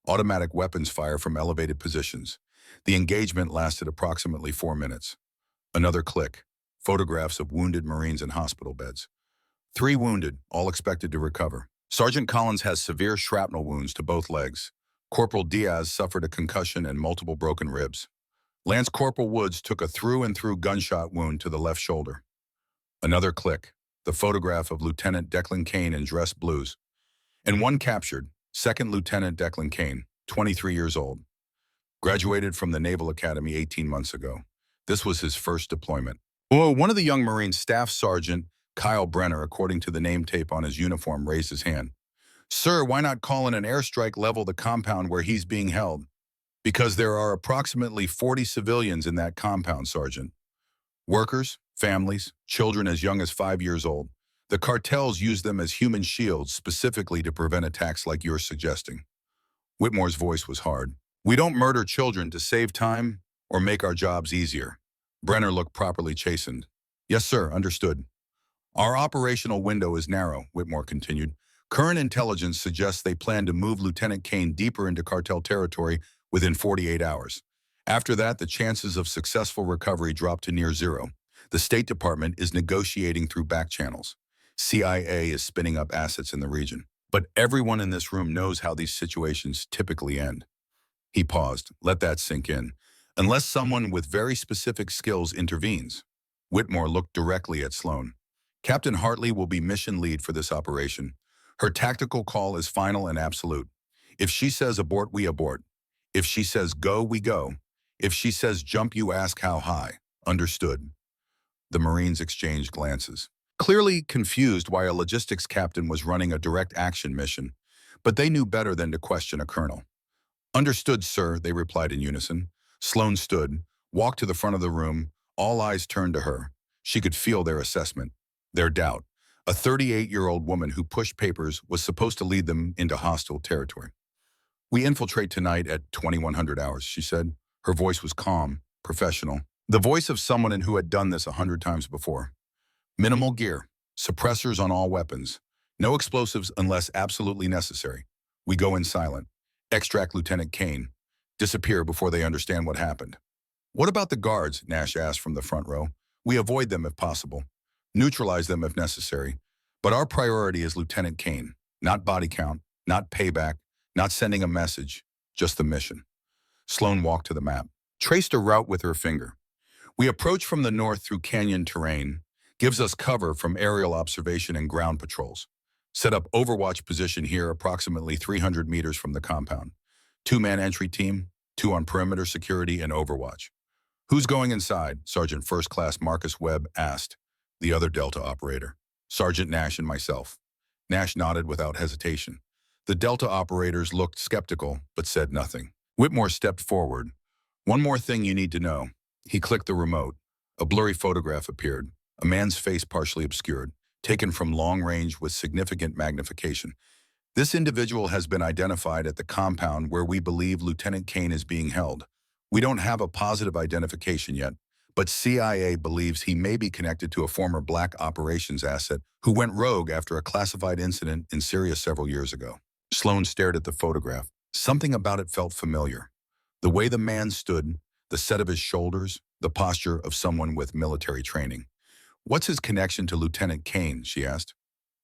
Automatic weapons fire from elevated positions. The engagement lasted approximately 4 minutes. Another click. Photographs of wounded Marines in hospital beds. 3 wounded, all expected to recover. Sergeant Collins has severe shrapnel wounds to both legs. Corporal Diaz suffered a concussion and multiple broken ribs. Lance Corporal Woods took a through-and-through gunshot wound to the left shoulder. Another click. The photograph of Lieutenant Declan Kane in dress blues. And one captured, Second Lieutenant Declan Kane, 23 years old. Graduated from the Naval Academy 18 months ago. This was his first deployment. One of the young Marines, Staff Sergeant Kyle Brenner, according to the name tape on his uniform, raised his hand. Sir, why not call in an airstrike level the compound where he's being held? Because there are approximately 40 civilians in that compound, Sergeant. Workers, families, children as young as 5 years old. The cartels use them as human shields specifically to prevent attacks like you're suggesting. Whitmore's voice was hard. We don't murder children to save time or make our jobs easier. Brenner looked properly chastened. Yes, sir, understood. Our operational window is narrow, Whitmore continued. Current intelligence suggests they plan to move Lieutenant Kane deeper into cartel territory within 48 hours. After that, the chances of successful recovery drop to near zero. The State Department is negotiating through back channels. CIA is spinning up assets in the region. But everyone in this room knows how these situations typically end. He paused. Let that sink in. Unless someone with very specific skills intervenes. Whitmore looked directly at Sloan. Captain Hartley will be mission lead for this operation. Her tactical call is final and absolute. If she says abort, we abort. If she says go, we go. If she says jump, you ask how high. Understood. The Marines exchanged glances, clearly confused why a logistics captain was running a direct action mission, but they knew better than to question a colonel. Understood, sir, they replied in unison. Sloan stood, walked to the front of the room. All eyes turned to her. She could feel their assessment, their doubt. A 38-year-old woman who pushed papers was supposed to lead them into hostile territory. We infiltrate tonight at 2100 hours, she said. Her voice was calm, professional. The voice of someone who had done this 100 times before. Minimal gear, suppressors on all weapons. No explosives unless absolutely necessary. We go in silent. Extract Lieutenant Kane. Disappear before they understand what happened. What about the guards? Nash asked from the front row. We avoid them if possible. Neutralize them if necessary. But our priority is Lieutenant Kane. Not body count, not payback, not sending a message, just the mission. Sloan walked to the map, traced a route with her finger. We approach from the north through canyon terrain, gives us cover from aerial observation and ground patrols. Set up overwatch position here approximately 300 meters from the compound. 2-man entry team, 2 on perimeter security and overwatch. Who's going inside? Sergeant First Class Marcus Webb asked, the other Delta operator. Sergeant Nash and myself. Nash nodded without hesitation. The Delta operators looked skeptical, but said nothing. Whitmore stepped forward. One more thing you need to know. He clicked the remote. A blurry photograph appeared, a man's face partially obscured, taken from long range with significant magnification. This individual has been identified at the compound where we believe Lieutenant Kane is being held. We don't have a positive identification yet, but CIA believes he may be connected to a former Black Operations asset who went rogue after a classified incident in Syria several years ago. Sloan stared at the photograph. Something about it felt familiar. The way the man stood, the set of his shoulders, the posture of someone with military training. What's his connection to Lieutenant Kane? She asked.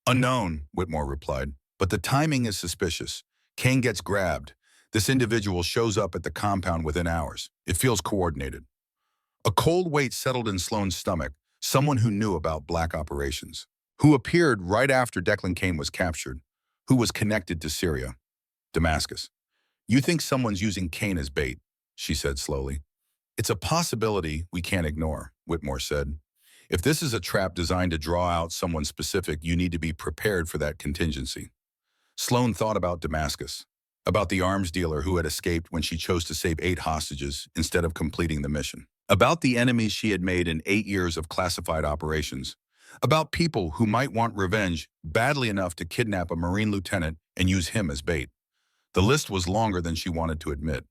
Unknown, Whitmore replied, but the timing is suspicious. Kane gets grabbed. This individual shows up at the compound within hours. It feels coordinated. A cold weight settled in Sloan's stomach, someone who knew about Black Operations, who appeared right after Declan Kane was captured, who was connected to Syria. Damascus. You think someone's using Kane as bait, she said slowly. It's a possibility we can't ignore, Whitmore said. If this is a trap designed to draw out someone specific, you need to be prepared for that contingency. Sloan thought about Damascus, about the arms dealer who had escaped when she chose to save 8 hostages instead of completing the mission, about the enemies she had made in 8 years of classified operations, about people who might want revenge badly enough to kidnap a Marine lieutenant and use him as bait. The list was longer than she wanted to admit.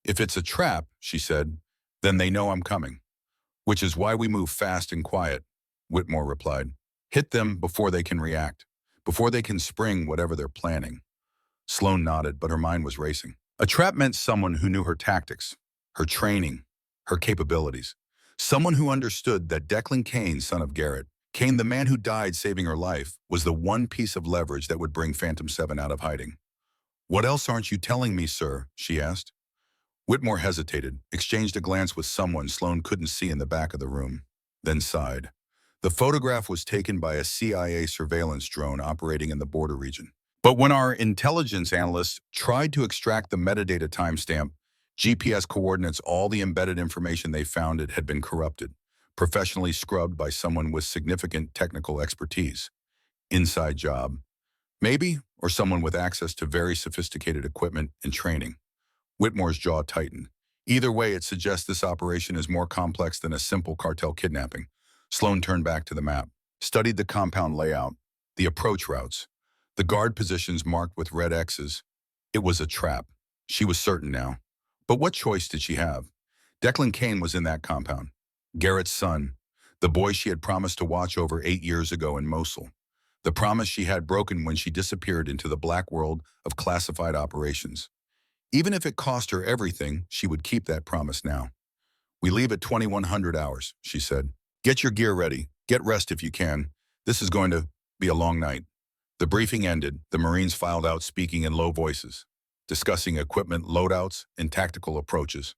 If it's a trap, she said, then they know I'm coming. Which is why we move fast and quiet, Whitmore replied. Hit them before they can react, before they can spring whatever they're planning. Sloan nodded, but her mind was racing. A trap meant someone who knew her tactics, her training, her capabilities. Someone who understood that Declan Kane, son of Garrett, Kane, the man who died saving her life, was the one piece of leverage that would bring Phantom 7 out of hiding. What else aren't you telling me, sir? She asked. Whitmore hesitated, exchanged a glance with someone Sloan couldn't see in the back of the room, then sighed. The photograph was taken by a CIA surveillance drone operating in the border region. But when our intelligence analysts tried to extract the metadata timestamp, GPS coordinates, all the embedded information they found it had been corrupted, professionally scrubbed by someone with significant technical expertise. Inside job. Maybe, or someone with access to very sophisticated equipment and training. Whitmore's jaw tightened. Either way, it suggests this operation is more complex than a simple cartel kidnapping. Sloan turned back to the map, studied the compound layout, the approach routes, the guard positions marked with red X's. It was a trap. She was certain now. But what choice did she have? Declan Kane was in that compound. Garrett's son, the boy she had promised to watch over 8 years ago in Mosul. The promise she had broken when she disappeared into the black world of classified operations. Even if it cost her everything, she would keep that promise now. We leave at 2100 hours, she said. Get your gear ready. Get rest if you can. This is going to be a long night. The briefing ended. The Marines filed out speaking in low voices, discussing equipment loadouts and tactical approaches.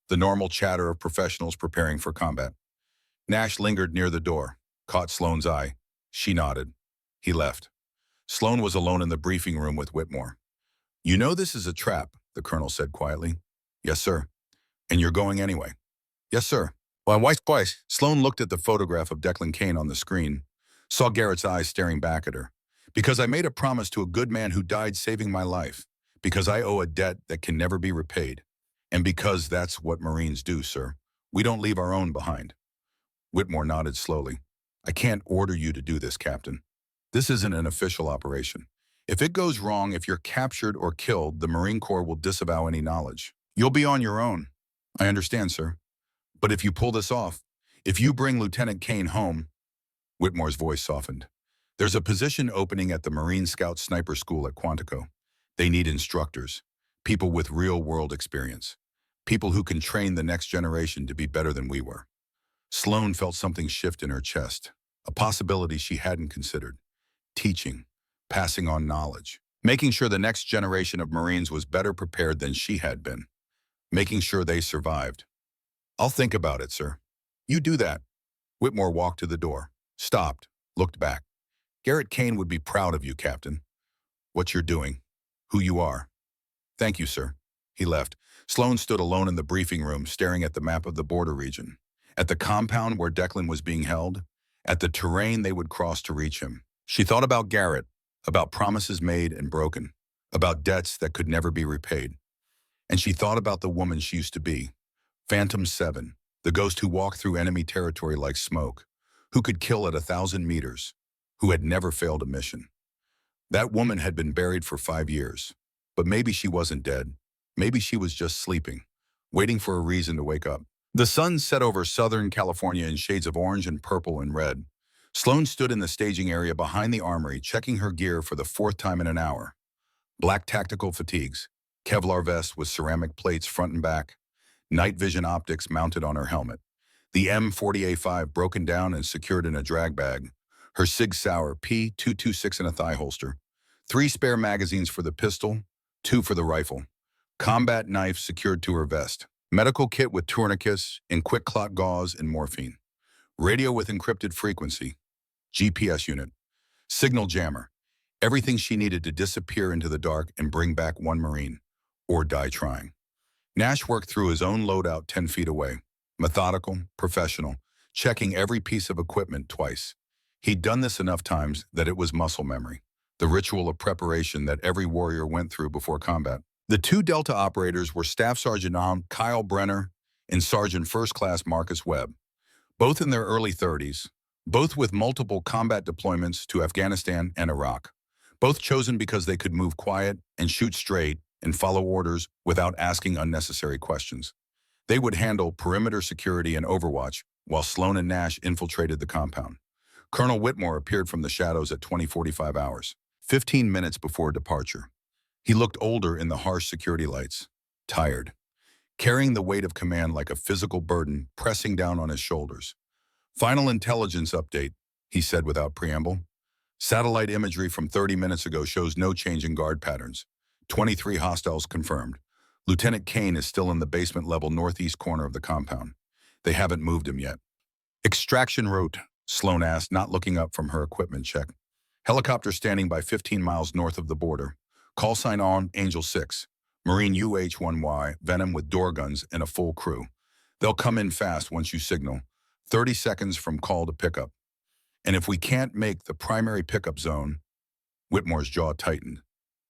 The normal chatter of professionals preparing for combat. Nash lingered near the door, caught Sloan's eye. She nodded. He left. Sloan was alone in the briefing room with Whitmore. "You know this is a trap," the colonel said quietly. "Yes, sir." "And you're going anyway?" "Yes, sir." Well, twice. Sloan looked at the photograph of Declan Kane on the screen, saw Garrett's eyes staring back at her. "Because I made a promise to a good man who died saving my life. Because I owe a debt that can never be repaid. And because that's what Marines do, sir. We don't leave our own behind." Whitmore nodded slowly. "I can't order you to do this, Captain. This isn't an official operation. If it goes wrong, if you're captured or killed, the Marine Corps will disavow any knowledge. You'll be on your own." "I understand, sir. But if you pull this off, if you bring Lieutenant Kane home," Whitmore's voice softened. "There's a position opening at the Marine Scout Sniper School at Quantico. They need instructors, people with real-world experience, people who can train the next generation to be better than we were." Sloan felt something shift in her chest, a possibility she hadn't considered. Teaching, passing on knowledge, making sure the next generation of Marines was better prepared than she had been, making sure they survived. "I'll think about it, sir." "You do that." Whitmore walked to the door, stopped, looked back. "Garrett Kane would be proud of you, Captain. What you're doing, who you are." "Thank you, sir." He left. Sloan stood alone in the briefing room, staring at the map of the border region, at the compound where Declan was being held, at the terrain they would cross to reach him. She thought about Garrett, about promises made and broken, about debts that could never be repaid. And she thought about the woman she used to be, Phantom 7, the ghost who walked through enemy territory like smoke, who could kill at 1,000 meters, who had never failed a mission. That woman had been buried for 5 years, but maybe she wasn't dead. Maybe she was just sleeping, waiting for a reason to wake up. The sun set over Southern California in shades of orange and purple and red. Sloan stood in the staging area behind the armory, checking her gear for the 4th time in an hour. Black tactical fatigues, Kevlar vest with ceramic plates front and back, night vision optics mounted on her helmet, the M40A5 broken down and secured in a drag bag, her Sig Sauer P226 in a thigh holster, 3 spare magazines for the pistol, 2 for the rifle, combat knife secured to her vest, medical kit with tourniquets and quick clot gauze and morphine, radio with encrypted frequency, GPS unit, signal jammer, everything she needed to disappear into the dark and bring back one Marine, or die trying. Nash worked through his own loadout 10 feet away, methodical, professional, checking every piece of equipment twice. He'd done this enough times that it was muscle memory, the ritual of preparation that every warrior went through before combat. The 2 Delta operators were Staff Sergeant Kyle Brenner and Sergeant First Class Marcus Webb, both in their early 30s, both with multiple combat deployments to Afghanistan and Iraq, both chosen because they could move quiet and shoot straight and follow orders without asking unnecessary questions. They would handle perimeter security and overwatch while Sloan and Nash infiltrated the compound. Colonel Whitmore appeared from the shadows at 20:45 hours, 15 minutes before departure. He looked older in the harsh security lights, tired, carrying the weight of command like a physical burden pressing down on his shoulders. "Final intelligence update," he said without preamble. "Satellite imagery from 30 minutes ago shows no change in guard patterns. 23 hostiles confirmed. Lieutenant Kane is still in the basement-level northeast corner of the compound. They haven't moved him yet." "Extraction route," Sloan asked, not looking up from her equipment check. "Helicopter standing by 15 miles north of the border. Call sign on Angel 6. Marine UH-1Y, Venom with door guns and a full crew. They'll come in fast once you signal. 30 seconds from call to pickup. And if we can't make the primary pickup zone," Whitmore's jaw tightened,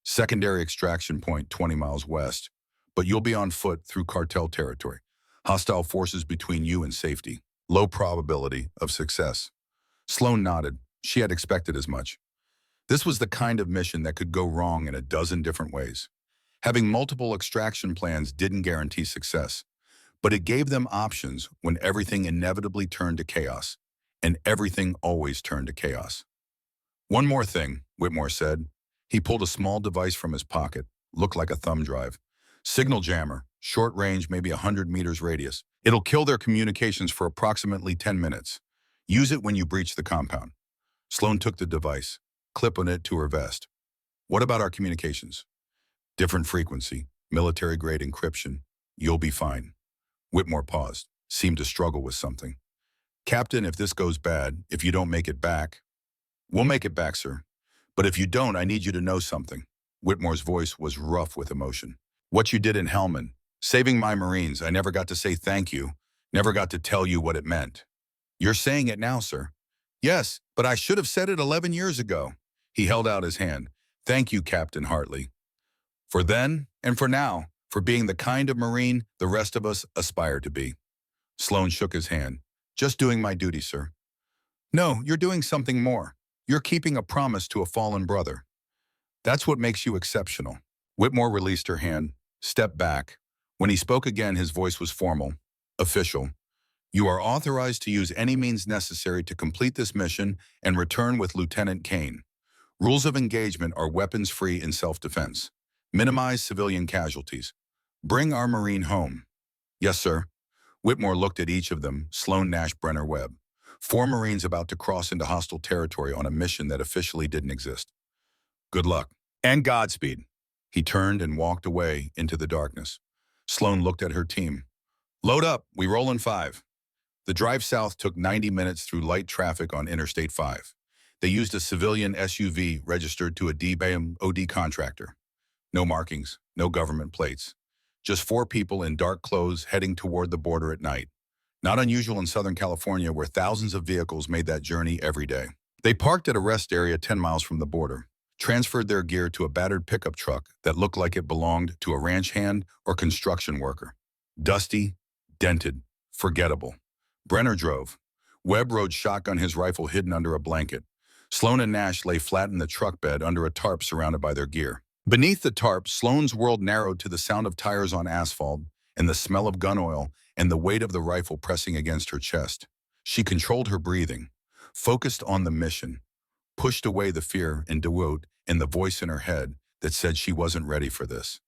"secondary extraction point 20 miles west. But you'll be on foot through cartel territory. Hostile forces between you and safety. Low probability of success." Sloan nodded. She had expected as much. This was the kind of mission that could go wrong in a dozen different ways. Having multiple extraction plans didn't guarantee success, but it gave them options when everything inevitably turned to chaos, and everything always turned to chaos. "One more thing," Whitmore said. He pulled a small device from his pocket, looked like a thumb drive. "Signal jammer, short range, maybe 100 meters radius. It'll kill their communications for approximately 10 minutes. Use it when you breach the compound." Sloan took the device, clipping it to her vest. "What about our communications?" "Different frequency, military-grade encryption. You'll be fine." Whitmore paused, seemed to struggle with something. "Captain, if this goes bad, if you don't make it back—" "We'll make it back, sir. But if you don't, I need you to know something. Whitmore's voice was rough with emotion. What you did in Helmand, saving my Marines, I never got to say thank you, never got to tell you what it meant. You're saying it now, sir. Yes, but I should have said it 11 years ago. He held out his hand. Thank you, Captain Hartley. For then and for now, for being the kind of Marine the rest of us aspire to be. Sloan shook his hand. Just doing my duty, sir. No, you're doing something more. You're keeping a promise to a fallen brother. That's what makes you exceptional. Whitmore released her hand, stepped back. When he spoke again, his voice was formal, official. You are authorized to use any means necessary to complete this mission and return with Lieutenant Kane. Rules of engagement are weapons-free in self-defense. Minimize civilian casualties. Bring our Marine home. Yes, sir. Whitmore looked at each of them, Sloan, Nash, Brenner, Webb. 4 Marines about to cross into hostile territory on a mission that officially didn't exist. Good luck. And Godspeed. He turned and walked away into the darkness. Sloan looked at her team. Load up, we roll in 5. The drive south took 90 minutes through light traffic on Interstate 5. They used a civilian SUV registered to a DBAM OD contractor. No markings, no government plates. Just 4 people in dark clothes heading toward the border at night. Not unusual in Southern California, where thousands of vehicles made that journey every day. They parked at a rest area 10 miles from the border, transferred their gear to a battered pickup truck that looked like it belonged to a ranch hand or construction worker. Dusty, dented, forgettable. Brenner drove. Webb rode shotgun, his rifle hidden under a blanket. Sloan and Nash lay flat in the truck bed under a tarp surrounded by their gear. Beneath the tarp, Sloan's world narrowed to the sound of tires on asphalt and the smell of gun oil and the weight of the rifle pressing against her chest. She controlled her breathing, focused on the mission, pushed away the fear and doubt and the voice in her head that said she wasn't ready for this,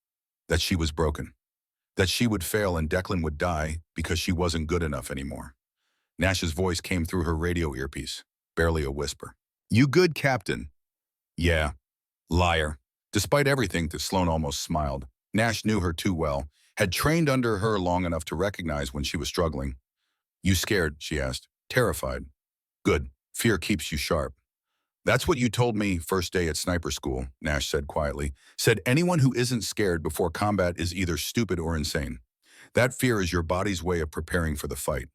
that she was broken, that she would fail and Declan would die because she wasn't good enough anymore. Nash's voice came through her radio earpiece, barely a whisper. You good, Captain? Yeah. Liar. Despite everything, Sloan almost smiled. Nash knew her too well, had trained under her long enough to recognize when she was struggling. You scared? She asked. Terrified. Good. Fear keeps you sharp. That's what you told me first day at sniper school, Nash said quietly. Said anyone who isn't scared before combat is either stupid or insane. That fear is your body's way of preparing for the fight.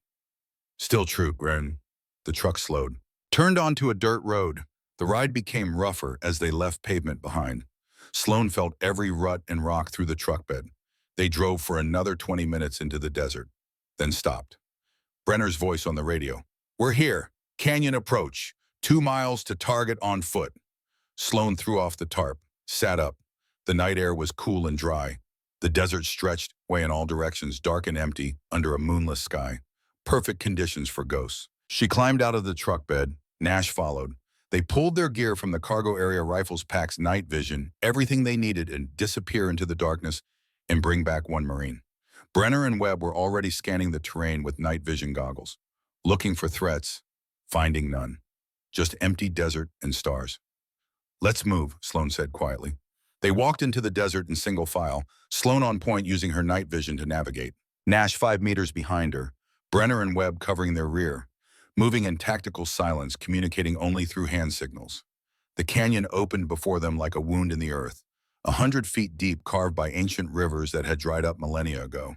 Still true, Gren. The truck slowed. Turned onto a dirt road. The ride became rougher as they left pavement behind. Sloan felt every rut and rock through the truck bed. They drove for another 20 minutes into the desert, then stopped. Brenner's voice on the radio. We're here. Canyon approach. 2 miles to target on foot. Sloan threw off the tarp, sat up. The night air was cool and dry. The desert stretched away in all directions, dark and empty, under a moonless sky. Perfect conditions for ghosts. She climbed out of the truck bed. Nash followed. They pulled their gear from the cargo area, rifles, packs, night vision, everything they needed, and disappear into the darkness and bring back 1 Marine. Brenner and Webb were already scanning the terrain with night vision goggles, looking for threats, finding none. Just empty desert and stars. Let's move, Sloan said quietly. They walked into the desert in single file, Sloan on point using her night vision to navigate. Nash 5 meters behind her, Brenner and Webb covering their rear, moving in tactical silence, communicating only through hand signals. The canyon opened before them like a wound in the earth, 100 feet deep, carved by ancient rivers that had dried up millennia ago.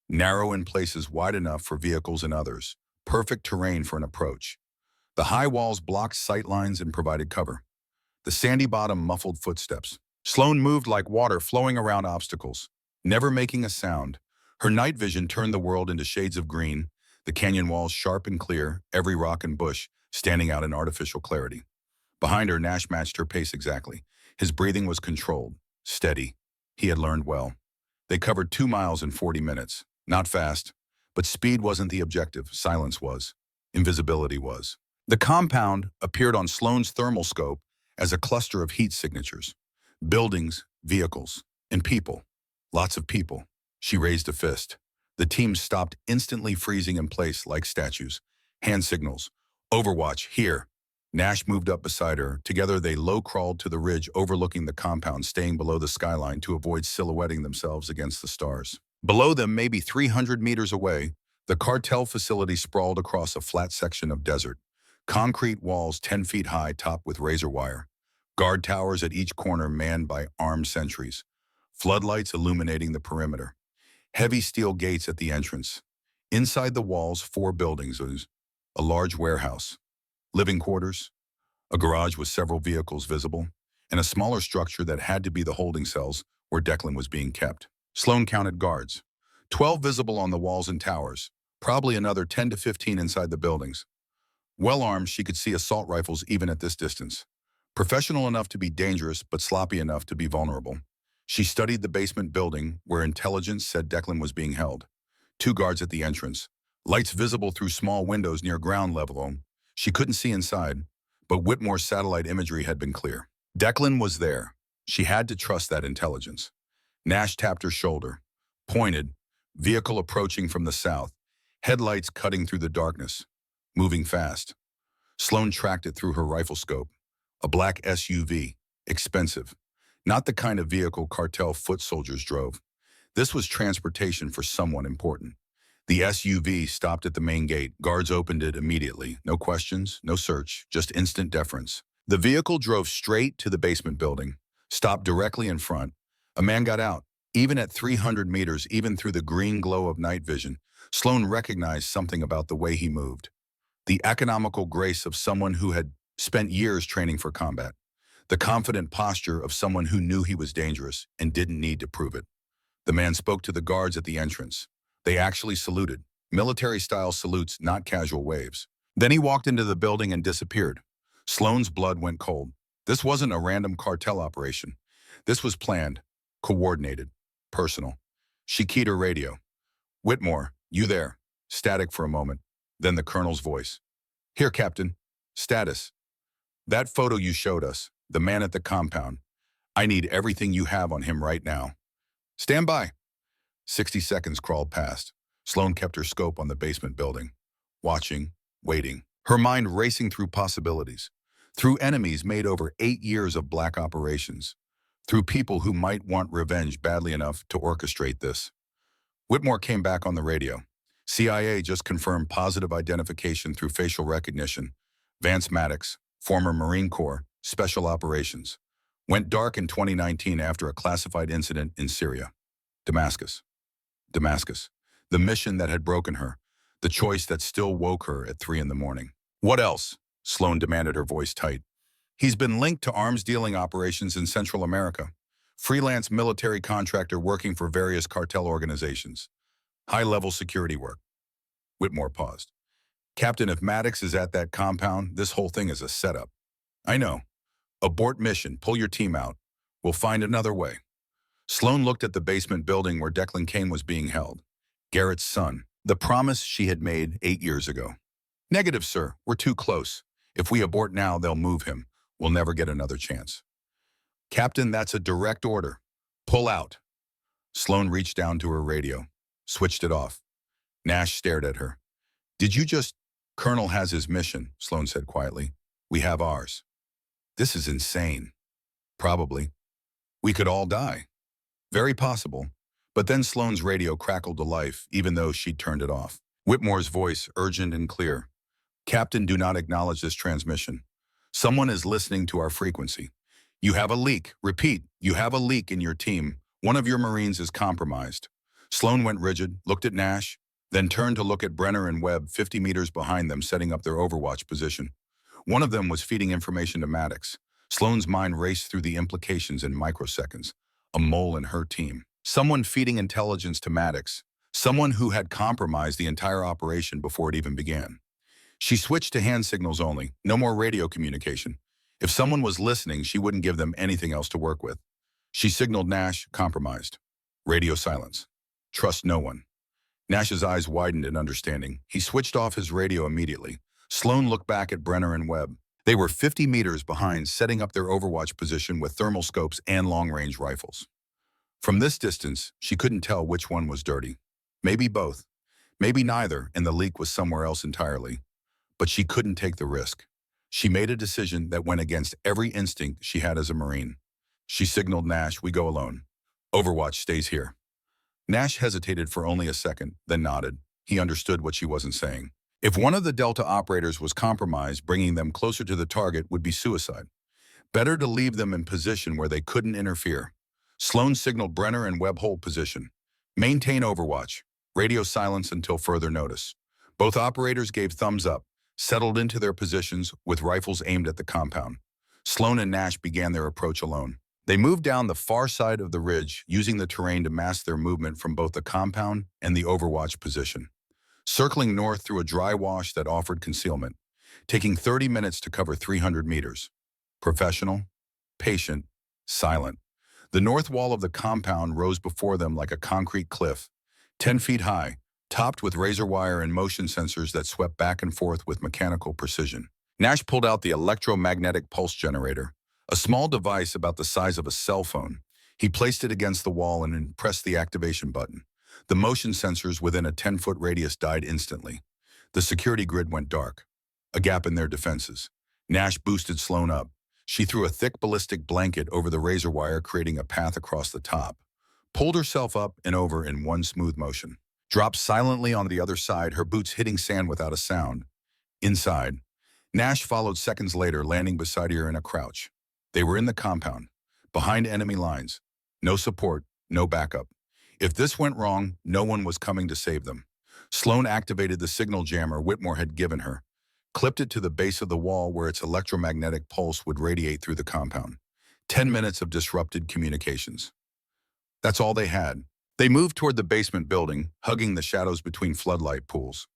Narrow in places, wide enough for vehicles and others. Perfect terrain for an approach. The high walls blocked sight lines and provided cover. The sandy bottom muffled footsteps. Sloan moved like water flowing around obstacles, never making a sound. Her night vision turned the world into shades of green, the canyon walls sharp and clear, every rock and bush standing out in artificial clarity. Behind her, Nash matched her pace exactly. His breathing was controlled, steady. He had learned well. They covered 2 miles in 40 minutes. Not fast, but speed wasn't the objective. Silence was. Invisibility was. The compound appeared on Sloan's thermal scope as a cluster of heat signatures. Buildings, vehicles, and people. Lots of people. She raised a fist. The team stopped, instantly freezing in place like statues. Hand signals. Overwatch, here. Nash moved up beside her. Together they low-crawled to the ridge overlooking the compound, staying below the skyline to avoid silhouetting themselves against the stars. Below them, maybe 300 meters away, the cartel facility sprawled across a flat section of desert. Concrete walls 10 feet high, topped with razor wire. Guard towers at each corner manned by armed sentries. Floodlights illuminating the perimeter. Heavy steel gates at the entrance. Inside the walls, 4 buildings. A large warehouse. Living quarters. A garage with several vehicles visible. And a smaller structure that had to be the holding cells where Declan was being kept. Sloan counted guards. 12 visible on the walls and towers. Probably another 10 to 15 inside the buildings. Well armed, she could see assault rifles even at this distance. Professional enough to be dangerous, but sloppy enough to be vulnerable. She studied the basement building where intelligence said Declan was being held. 2 guards at the entrance. Lights visible through small windows near ground level. She couldn't see inside, but Whitmore's satellite imagery had been clear. Declan was there. She had to trust that intelligence. Nash tapped her shoulder. Pointed. Vehicle approaching from the south. Headlights cutting through the darkness. Moving fast. Sloan tracked it through her rifle scope. A black SUV. Expensive. Not the kind of vehicle cartel foot soldiers drove. This was transportation for someone important. The SUV stopped at the main gate. Guards opened it immediately. No questions, no search, just instant deference. The vehicle drove straight to the basement building, stopped directly in front. A man got out. Even at 300 meters, even through the green glow of night vision, Sloan recognized something about the way he moved. The economical grace of someone who had spent years training for combat. The confident posture of someone who knew he was dangerous and didn't need to prove it. The man spoke to the guards at the entrance. They actually saluted. Military-style salutes, not casual waves. Then he walked into the building and disappeared. Sloan's blood went cold. This wasn't a random cartel operation. This was planned, coordinated, personal. She keyed her radio. "Whitmore, you there?" Static for a moment. Then the colonel's voice. "Here, Captain. Status. That photo you showed us, the man at the compound. I need everything you have on him right now. Stand by." 60 seconds crawled past. Sloan kept her scope on the basement building. Watching, waiting. Her mind racing through possibilities. Through enemies made over 8 years of black operations. Through people who might want revenge badly enough to orchestrate this. Whitmore came back on the radio. CIA just confirmed positive identification through facial recognition. Vance Maddox, former Marine Corps, Special Operations. Went dark in 2019 after a classified incident in Syria. Damascus. Damascus. The mission that had broken her. The choice that still woke her at 3 in the morning. "What else?" Sloan demanded, her voice tight. "He's been linked to arms dealing operations in Central America. Freelance military contractor working for various cartel organizations. High-level security work." Whitmore paused. "Captain, if Maddox is at that compound, this whole thing is a setup." "I know. Abort mission, pull your team out. We'll find another way." Sloan looked at the basement building where Declan Kane was being held. Garrett's son. The promise she had made 8 years ago. "Negative, sir. We're too close. If we abort now, they'll move him. We'll never get another chance." "Captain, that's a direct order. Pull out." Sloan reached down to her radio, switched it off. Nash stared at her. "Did you just—" "Colonel has his mission," Sloan said quietly. "We have ours." "This is insane." "Probably. We could all die." "Very possible." But then Sloan's radio crackled to life, even though she'd turned it off. Whitmore's voice, urgent and clear. "Captain, do not acknowledge this transmission. Someone is listening to our frequency. You have a leak. Repeat, you have a leak in your team. One of your Marines is compromised." Sloan went rigid, looked at Nash, then turned to look at Brenner and Webb 50 meters behind them, setting up their overwatch position. One of them was feeding information to Maddox. Sloan's mind raced through the implications in microseconds. A mole in her team. Someone feeding intelligence to Maddox. Someone who had compromised the entire operation before it even began. She switched to hand signals only, no more radio communication. If someone was listening, she wouldn't give them anything else to work with. She signaled Nash, compromised. Radio silence. Trust no one. Nash's eyes widened in understanding. He switched off his radio immediately. Sloan looked back at Brenner and Webb. They were 50 meters behind, setting up their overwatch position with thermal scopes and long-range rifles. From this distance, she couldn't tell which one was dirty. Maybe both. Maybe neither, and the leak was somewhere else entirely. But she couldn't take the risk. She made a decision that went against every instinct she had as a Marine. She signaled Nash, "We go alone. Overwatch stays here." Nash hesitated for only a second, then nodded. He understood what she wasn't saying. If one of the Delta operators was compromised, bringing them closer to the target would be suicide. Better to leave them in position where they couldn't interfere. Sloan signaled Brenner and Webb hold position. Maintain overwatch. Radio silence until further notice. Both operators gave thumbs up, settled into their positions with rifles aimed at the compound. Sloan and Nash began their approach alone. They moved down the far side of the ridge, using the terrain to mask their movement from both the compound and the overwatch position. Circling north through a dry wash that offered concealment, taking 30 minutes to cover 300 meters. Professional, patient, silent. The north wall of the compound rose before them like a concrete cliff, 10 feet high, topped with razor wire and motion sensors that swept back and forth with mechanical precision. Nash pulled out the electromagnetic pulse generator, a small device about the size of a cell phone. He placed it against the wall and pressed the activation button. The motion sensors within a 10-foot radius died instantly. The security grid went dark, a gap in their defenses. Nash boosted Sloan up. She threw a thick ballistic blanket over the razor wire, creating a path across the top. Pulled herself up and over in one smooth motion. Dropped silently on the other side, her boots hitting sand without a sound. Inside, Nash followed seconds later, landing beside her in a crouch. They were in the compound, behind enemy lines. No support, no backup. If this went wrong, no one was coming to save them. Sloan activated the signal jammer Whitmore had given her, clipped it to the base of the wall where its electromagnetic pulse would radiate through the compound. 10 minutes of disrupted communications. That's all they had. They moved toward the basement building, hugging the shadows between floodlight pools.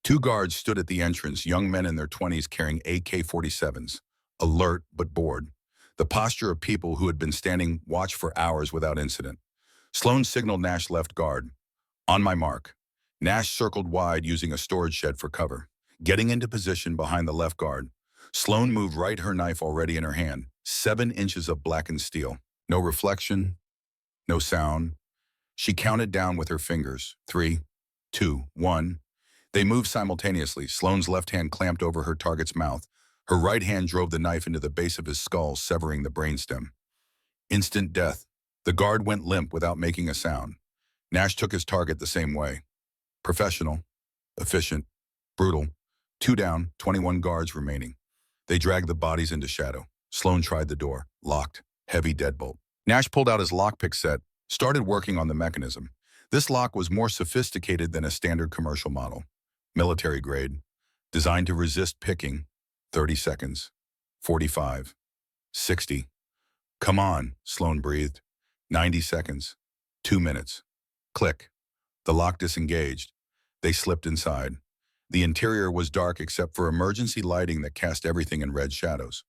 2 guards stood at the entrance, young men in their 20s carrying AK-47s, alert but bored. The posture of people who had been standing watch for hours without incident. Sloan signaled Nash left guard. On my mark. Nash circled wide, using a storage shed for cover. Getting into position behind the left guard, Sloan moved right, her knife already in her hand, 7 inches of blackened steel. No reflection, no sound. She counted down with her fingers. 3, 2, 1. They moved simultaneously. Sloan's left hand clamped over her target's mouth. Her right hand drove the knife into the base of his skull, severing the brainstem. Instant death. The guard went limp without making a sound. Nash took his target the same way. Professional, efficient, brutal. 2 down, 21 guards remaining. They dragged the bodies into shadow. Sloan tried the door. Locked. Heavy deadbolt. Nash pulled out his lockpick set, started working on the mechanism. This lock was more sophisticated than a standard commercial model. Military grade. Designed to resist picking. 30 seconds. 45. 60. Come on, Sloan breathed. 90 seconds. 2 minutes. Click. The lock disengaged. They slipped inside. The interior was dark except for emergency lighting that cast everything in red shadows.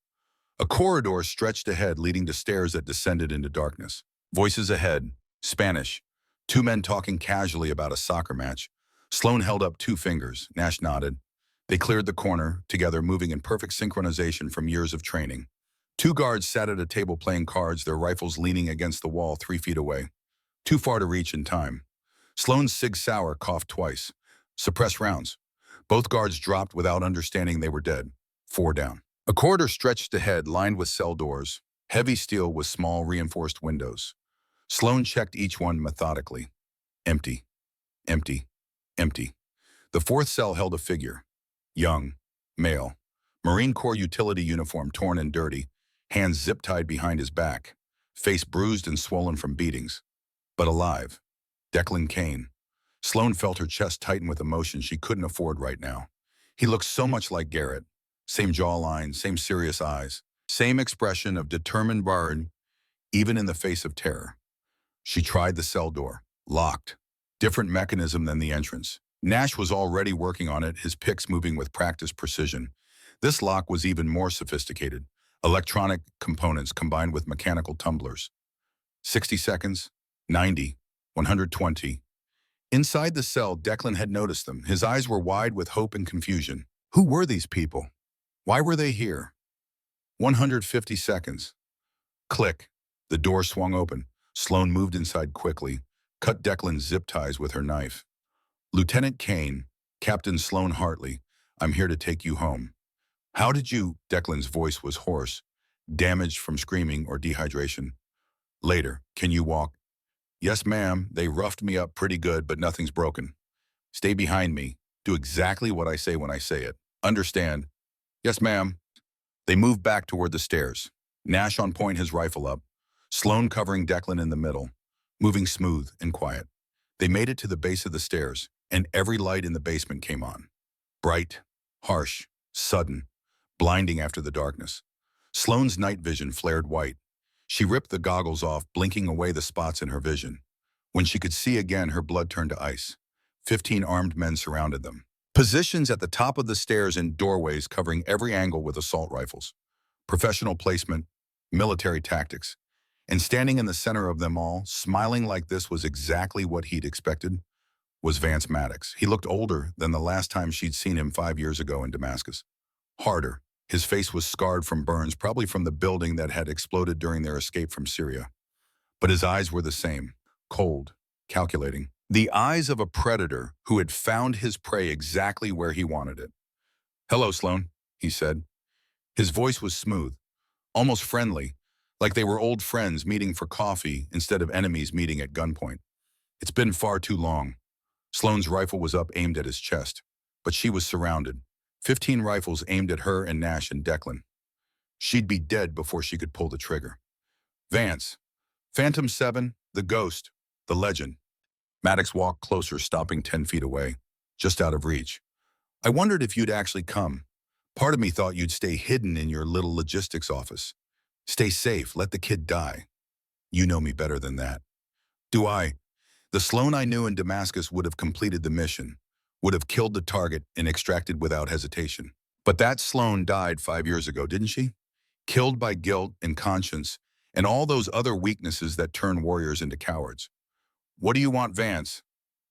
A corridor stretched ahead, leading to stairs that descended into darkness. Voices ahead. Spanish. 2 men talking casually about a soccer match. Sloan held up 2 fingers. Nash nodded. They cleared the corner, together, moving in perfect synchronization from years of training. 2 guards sat at a table playing cards, their rifles leaning against the wall 3 feet away. Too far to reach in time. Sloan's Sig Sauer coughed twice. Suppress rounds. Both guards dropped without understanding they were dead. 4 down. A corridor stretched ahead, lined with cell doors, heavy steel with small reinforced windows. Sloan checked each one methodically. Empty. Empty. Empty. The 4th cell held a figure. Young. Male. Marine Corps utility uniform torn and dirty, hands zip-tied behind his back, face bruised and swollen from beatings. But alive. Declan Kane. Sloan felt her chest tighten with emotion she couldn't afford right now. He looked so much like Garrett. Same jawline, same serious eyes, same expression of determined burden, even in the face of terror. She tried the cell door. Locked. Different mechanism than the entrance. Nash was already working on it, his picks moving with practiced precision. This lock was even more sophisticated. Electronic components combined with mechanical tumblers. 60 seconds. 90. 120. Inside the cell, Declan had noticed them. His eyes were wide with hope and confusion. Who were these people? Why were they here? 150 seconds. Click. The door swung open. Sloan moved inside quickly, cut Declan's zip ties with her knife. Lieutenant Kane, Captain Sloan Hartley, I'm here to take you home. How did you? Declan's voice was hoarse, damaged from screaming or dehydration. Later, can you walk? Yes, ma'am. They roughed me up pretty good, but nothing's broken. Stay behind me. Do exactly what I say when I say it. Understand? Yes, ma'am. They moved back toward the stairs. Nash on point, his rifle up. Sloan covering Declan in the middle, moving smooth and quiet. They made it to the base of the stairs, and every light in the basement came on. Bright, harsh, sudden, blinding after the darkness. Sloane's night vision flared white. She ripped the goggles off, blinking away the spots in her vision. When she could see again, her blood turned to ice. 15 armed men surrounded them. Positions at the top of the stairs and doorways covering every angle with assault rifles. Professional placement, military tactics. And standing in the center of them all, smiling like this was exactly what he'd expected, was Vance Maddox. He looked older than the last time she'd seen him 5 years ago in Damascus. Harder. His face was scarred from burns, probably from the building that had exploded during their escape from Syria. But his eyes were the same, cold, calculating. The eyes of a predator who had found his prey exactly where he wanted it. "Hello, Sloan," he said. His voice was smooth, almost friendly, like they were old friends meeting for coffee instead of enemies meeting at gunpoint. It's been far too long. Sloane's rifle was up, aimed at his chest, but she was surrounded. 15 rifles aimed at her and Nash and Declan. She'd be dead before she could pull the trigger. "Vance, Phantom 7, the ghost, the legend." Maddox walked closer, stopping 10 feet away, just out of reach. "I wondered if you'd actually come. Part of me thought you'd stay hidden in your little logistics office. Stay safe, let the kid die. You know me better than that." "Do I?" The Sloan I knew in Damascus would have completed the mission, would have killed the target and extracted without hesitation. But that Sloan died 5 years ago, didn't she? Killed by guilt and conscience and all those other weaknesses that turn warriors into cowards. "What do you want, Vance?"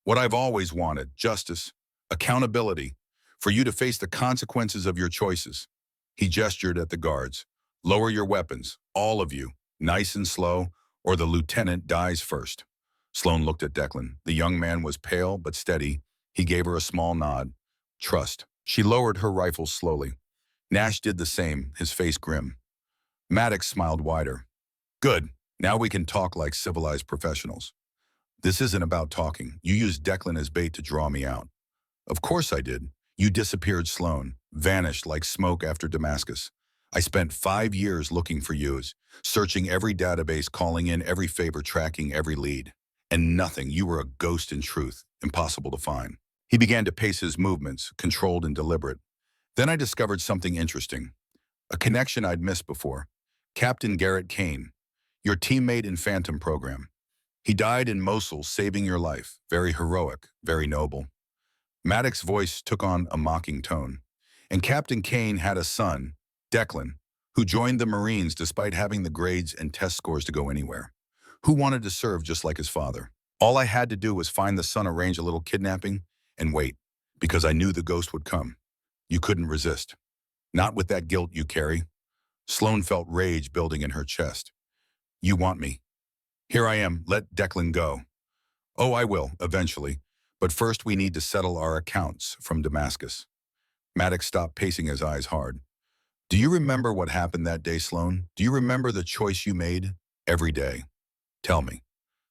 "What I've always wanted, justice, accountability, for you to face the consequences of your choices." He gestured at the guards. "Lower your weapons, all of you, nice and slow, or the lieutenant dies first." Sloan looked at Declan. The young man was pale but steady. He gave her a small nod. "Trust." She lowered her rifle slowly. Nash did the same, his face grim. Maddox smiled wider. "Good. Now we can talk like civilized professionals." "This isn't about talking. You used Declan as bait to draw me out." "Of course I did. You disappeared, Sloan. Vanished like smoke after Damascus. I spent 5 years looking for you, searching every database, calling in every favor, tracking every lead. And nothing. You were a ghost in truth, impossible to find." He began to pace his movements, controlled and deliberate. "Then I discovered something interesting. A connection I'd missed before. Captain Garrett Kane, your teammate in Phantom program. He died in Mosul, saving your life. Very heroic, very noble." Maddox's voice took on a mocking tone. "And Captain Kane had a son, Declan, who joined the Marines despite having the grades and test scores to go anywhere. Who wanted to serve just like his father. All I had to do was find the son, arrange a little kidnapping, and wait, because I knew the ghost would come. You couldn't resist. Not with that guilt you carry." Sloan felt rage building in her chest. "You want me. Here I am, let Declan go." "Oh, I will, eventually. But first we need to settle our accounts from Damascus." Maddox stopped pacing, his eyes hard. "Do you remember what happened that day, Sloan? Do you remember the choice you made? Every day. Tell me."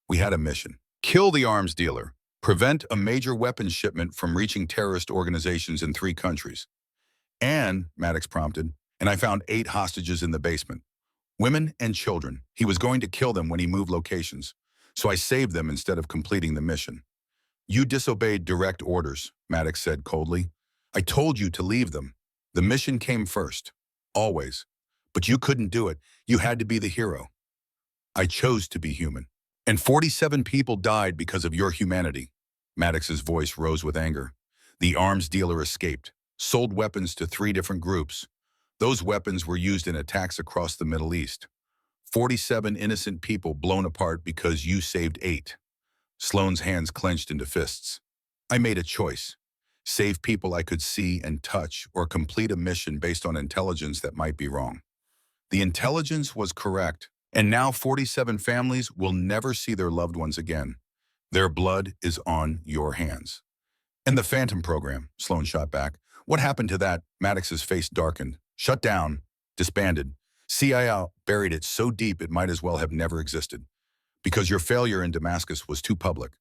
"We had a mission. Kill the arms dealer. Prevent a major weapons shipment from reaching terrorist organizations in 3 countries. And," Maddox prompted, "and I found 8 hostages in the basement. Women and children. He was going to kill them when he moved locations. So I saved them instead of completing the mission." "You disobeyed direct orders," Maddox said coldly. "I told you to leave them. The mission came first. Always. But you couldn't do it. You had to be the hero. I chose to be human. And 47 people died because of your humanity." Maddox's voice rose with anger. "The arms dealer escaped, sold weapons to 3 different groups. Those weapons were used in attacks across the Middle East. 47 innocent people blown apart because you saved 8. Sloan's hands clenched into fists. "I made a choice. Save people I could see and touch, or complete a mission based on intelligence that might be wrong. The intelligence was correct, and now 47 families will never see their loved ones again. Their blood is on your hands." "And the Phantom program," Sloan shot back. "What happened to that?" Maddox's face darkened. "Shut down. Disbanded. CIA buried it so deep it might as well have never existed. Because your failure in Damascus was too public,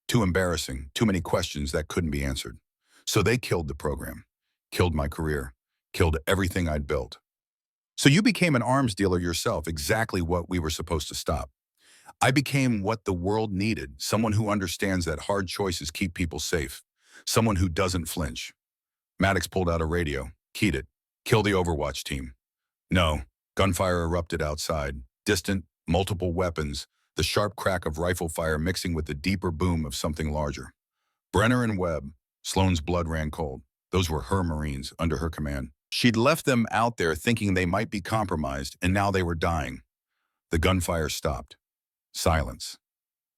too embarrassing, too many questions that couldn't be answered. So they killed the program, killed my career, killed everything I'd built." So you became an arms dealer yourself, exactly what we were supposed to stop. I became what the world needed, someone who understands that hard choices keep people safe, someone who doesn't flinch. Maddox pulled out a radio, keyed it. Kill the Overwatch team. No. Gunfire erupted outside. Distant, multiple weapons, the sharp crack of rifle fire mixing with the deeper boom of something larger. Brenner and Webb, Sloane's blood ran cold. Those were her Marines under her command. She'd left them out there thinking they might be compromised, and now they were dying. The gunfire stopped. Silence.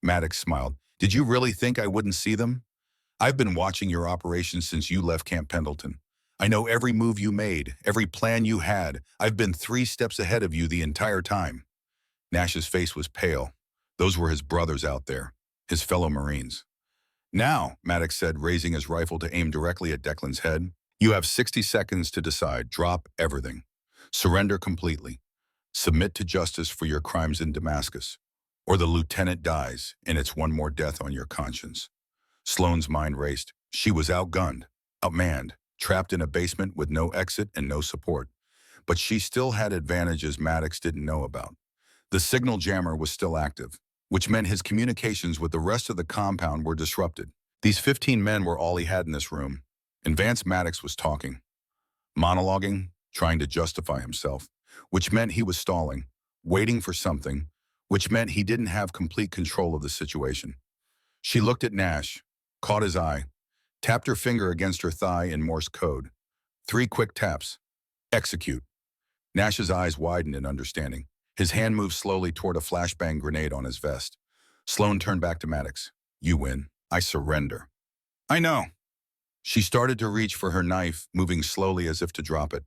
Maddox smiled. Did you really think I wouldn't see them? I've been watching your operations since you left Camp Pendleton. I know every move you made, every plan you had. I've been 3 steps ahead of you the entire time. Nash's face was pale. Those were his brothers out there, his fellow Marines. Now, Maddox said, raising his rifle to aim directly at Declan's head, you have 60 seconds to decide. Drop everything. Surrender completely. Submit to justice for your crimes in Damascus. Or the lieutenant dies, and it's one more death on your conscience. Sloane's mind raced. She was outgunned, outmanned, trapped in a basement with no exit and no support. But she still had advantages Maddox didn't know about. The signal jammer was still active, which meant his communications with the rest of the compound were disrupted. These 15 men were all he had in this room, and Vance Maddox was talking, monologuing, trying to justify himself, which meant he was stalling, waiting for something, which meant he didn't have complete control of the situation. She looked at Nash, caught his eye, tapped her finger against her thigh in Morse code. 3 quick taps. Execute. Nash's eyes widened in understanding. His hand moved slowly toward a flashbang grenade on his vest. Sloane turned back to Maddox. You win. I surrender. I know. She started to reach for her knife, moving slowly as if to drop it.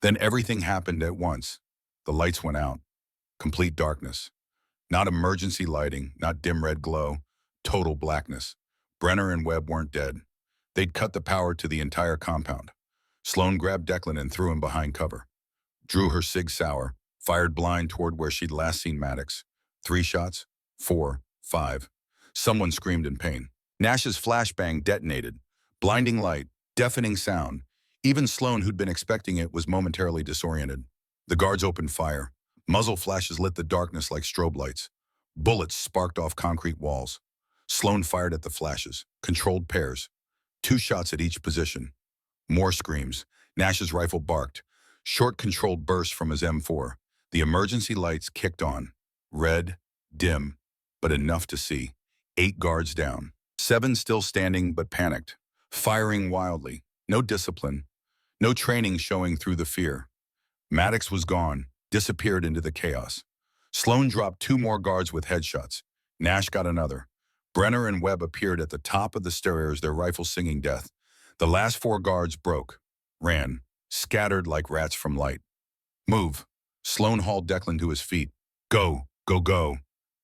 Then everything happened at once. The lights went out. Complete darkness. Not emergency lighting, not dim red glow. Total blackness. Brenner and Webb weren't dead. They'd cut the power to the entire compound. Sloane grabbed Declan and threw him behind cover. Drew her Sig Sauer, fired blind toward where she'd last seen Maddox. 3 shots, 4, 5. Someone screamed in pain. Nash's flashbang detonated. Blinding light, deafening sound. Even Sloane, who'd been expecting it, was momentarily disoriented. The guards opened fire. Muzzle flashes lit the darkness like strobe lights. Bullets sparked off concrete walls. Sloane fired at the flashes, controlled pairs. 2 shots at each position. More screams. Nash's rifle barked. Short controlled bursts from his M4. The emergency lights kicked on. Red, dim, but enough to see. 8 guards down. 7 still standing but panicked. Firing wildly. No discipline. No training showing through the fear. Maddox was gone, disappeared into the chaos. Sloane dropped 2 more guards with headshots. Nash got another. Brenner and Webb appeared at the top of the stairs, their rifles singing death. The last 4 guards broke, ran, scattered like rats from light. Move. Sloane hauled Declan to his feet. Go, go, go.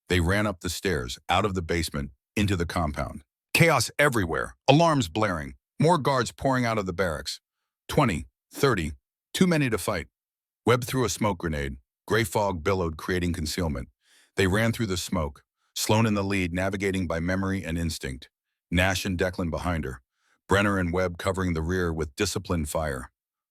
They ran up the stairs, out of the basement, into the compound. Chaos everywhere, alarms blaring, more guards pouring out of the barracks. 20, 30, too many to fight. Webb threw a smoke grenade. Gray fog billowed, creating concealment. They ran through the smoke. Sloane in the lead, navigating by memory and instinct. Nash and Declan behind her. Brenner and Webb covering the rear with disciplined fire.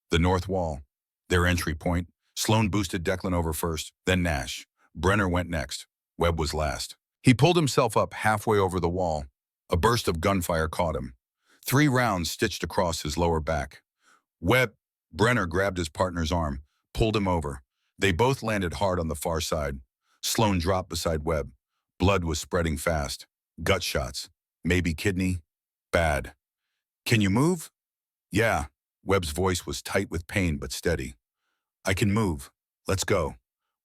The north wall, their entry point. Sloane boosted Declan over first, then Nash. Brenner went next. Webb was last. He pulled himself up halfway over the wall. A burst of gunfire caught him. 3 rounds stitched across his lower back. Brenner grabbed his partner's arm, pulled him over. They both landed hard on the far side. Sloane dropped beside Webb. Blood was spreading fast. Gut shots. Maybe kidney. Bad. Can you move? Yeah. Webb's voice was tight with pain but steady. I can move. Let's go.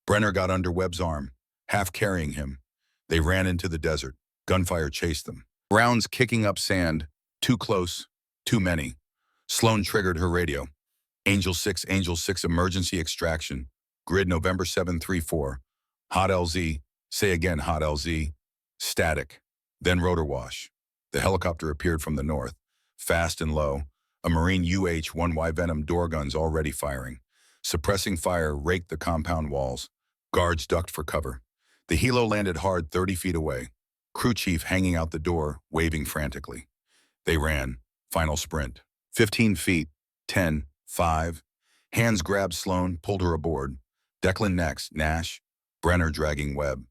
Brenner got under Webb's arm, half carrying him. They ran into the desert. Gunfire chased them. Rounds kicking up sand. Too close. Too many. Sloane triggered her radio. Angel 6, emergency extraction. Grid November 734. Hot LZ. Say again, hot LZ. Static. Then rotor wash. The helicopter appeared from the north. Fast and low. A Marine UH-1Y Venom door guns already firing. Suppressing fire raked the compound walls. Guards ducked for cover. The helo landed hard 30 feet away. Crew chief hanging out the door, waving frantically. They ran. Final sprint. 15 feet. 10. 5. Hands grabbed Sloan, pulled her aboard. Declan next, Nash, Brenner dragging Webb.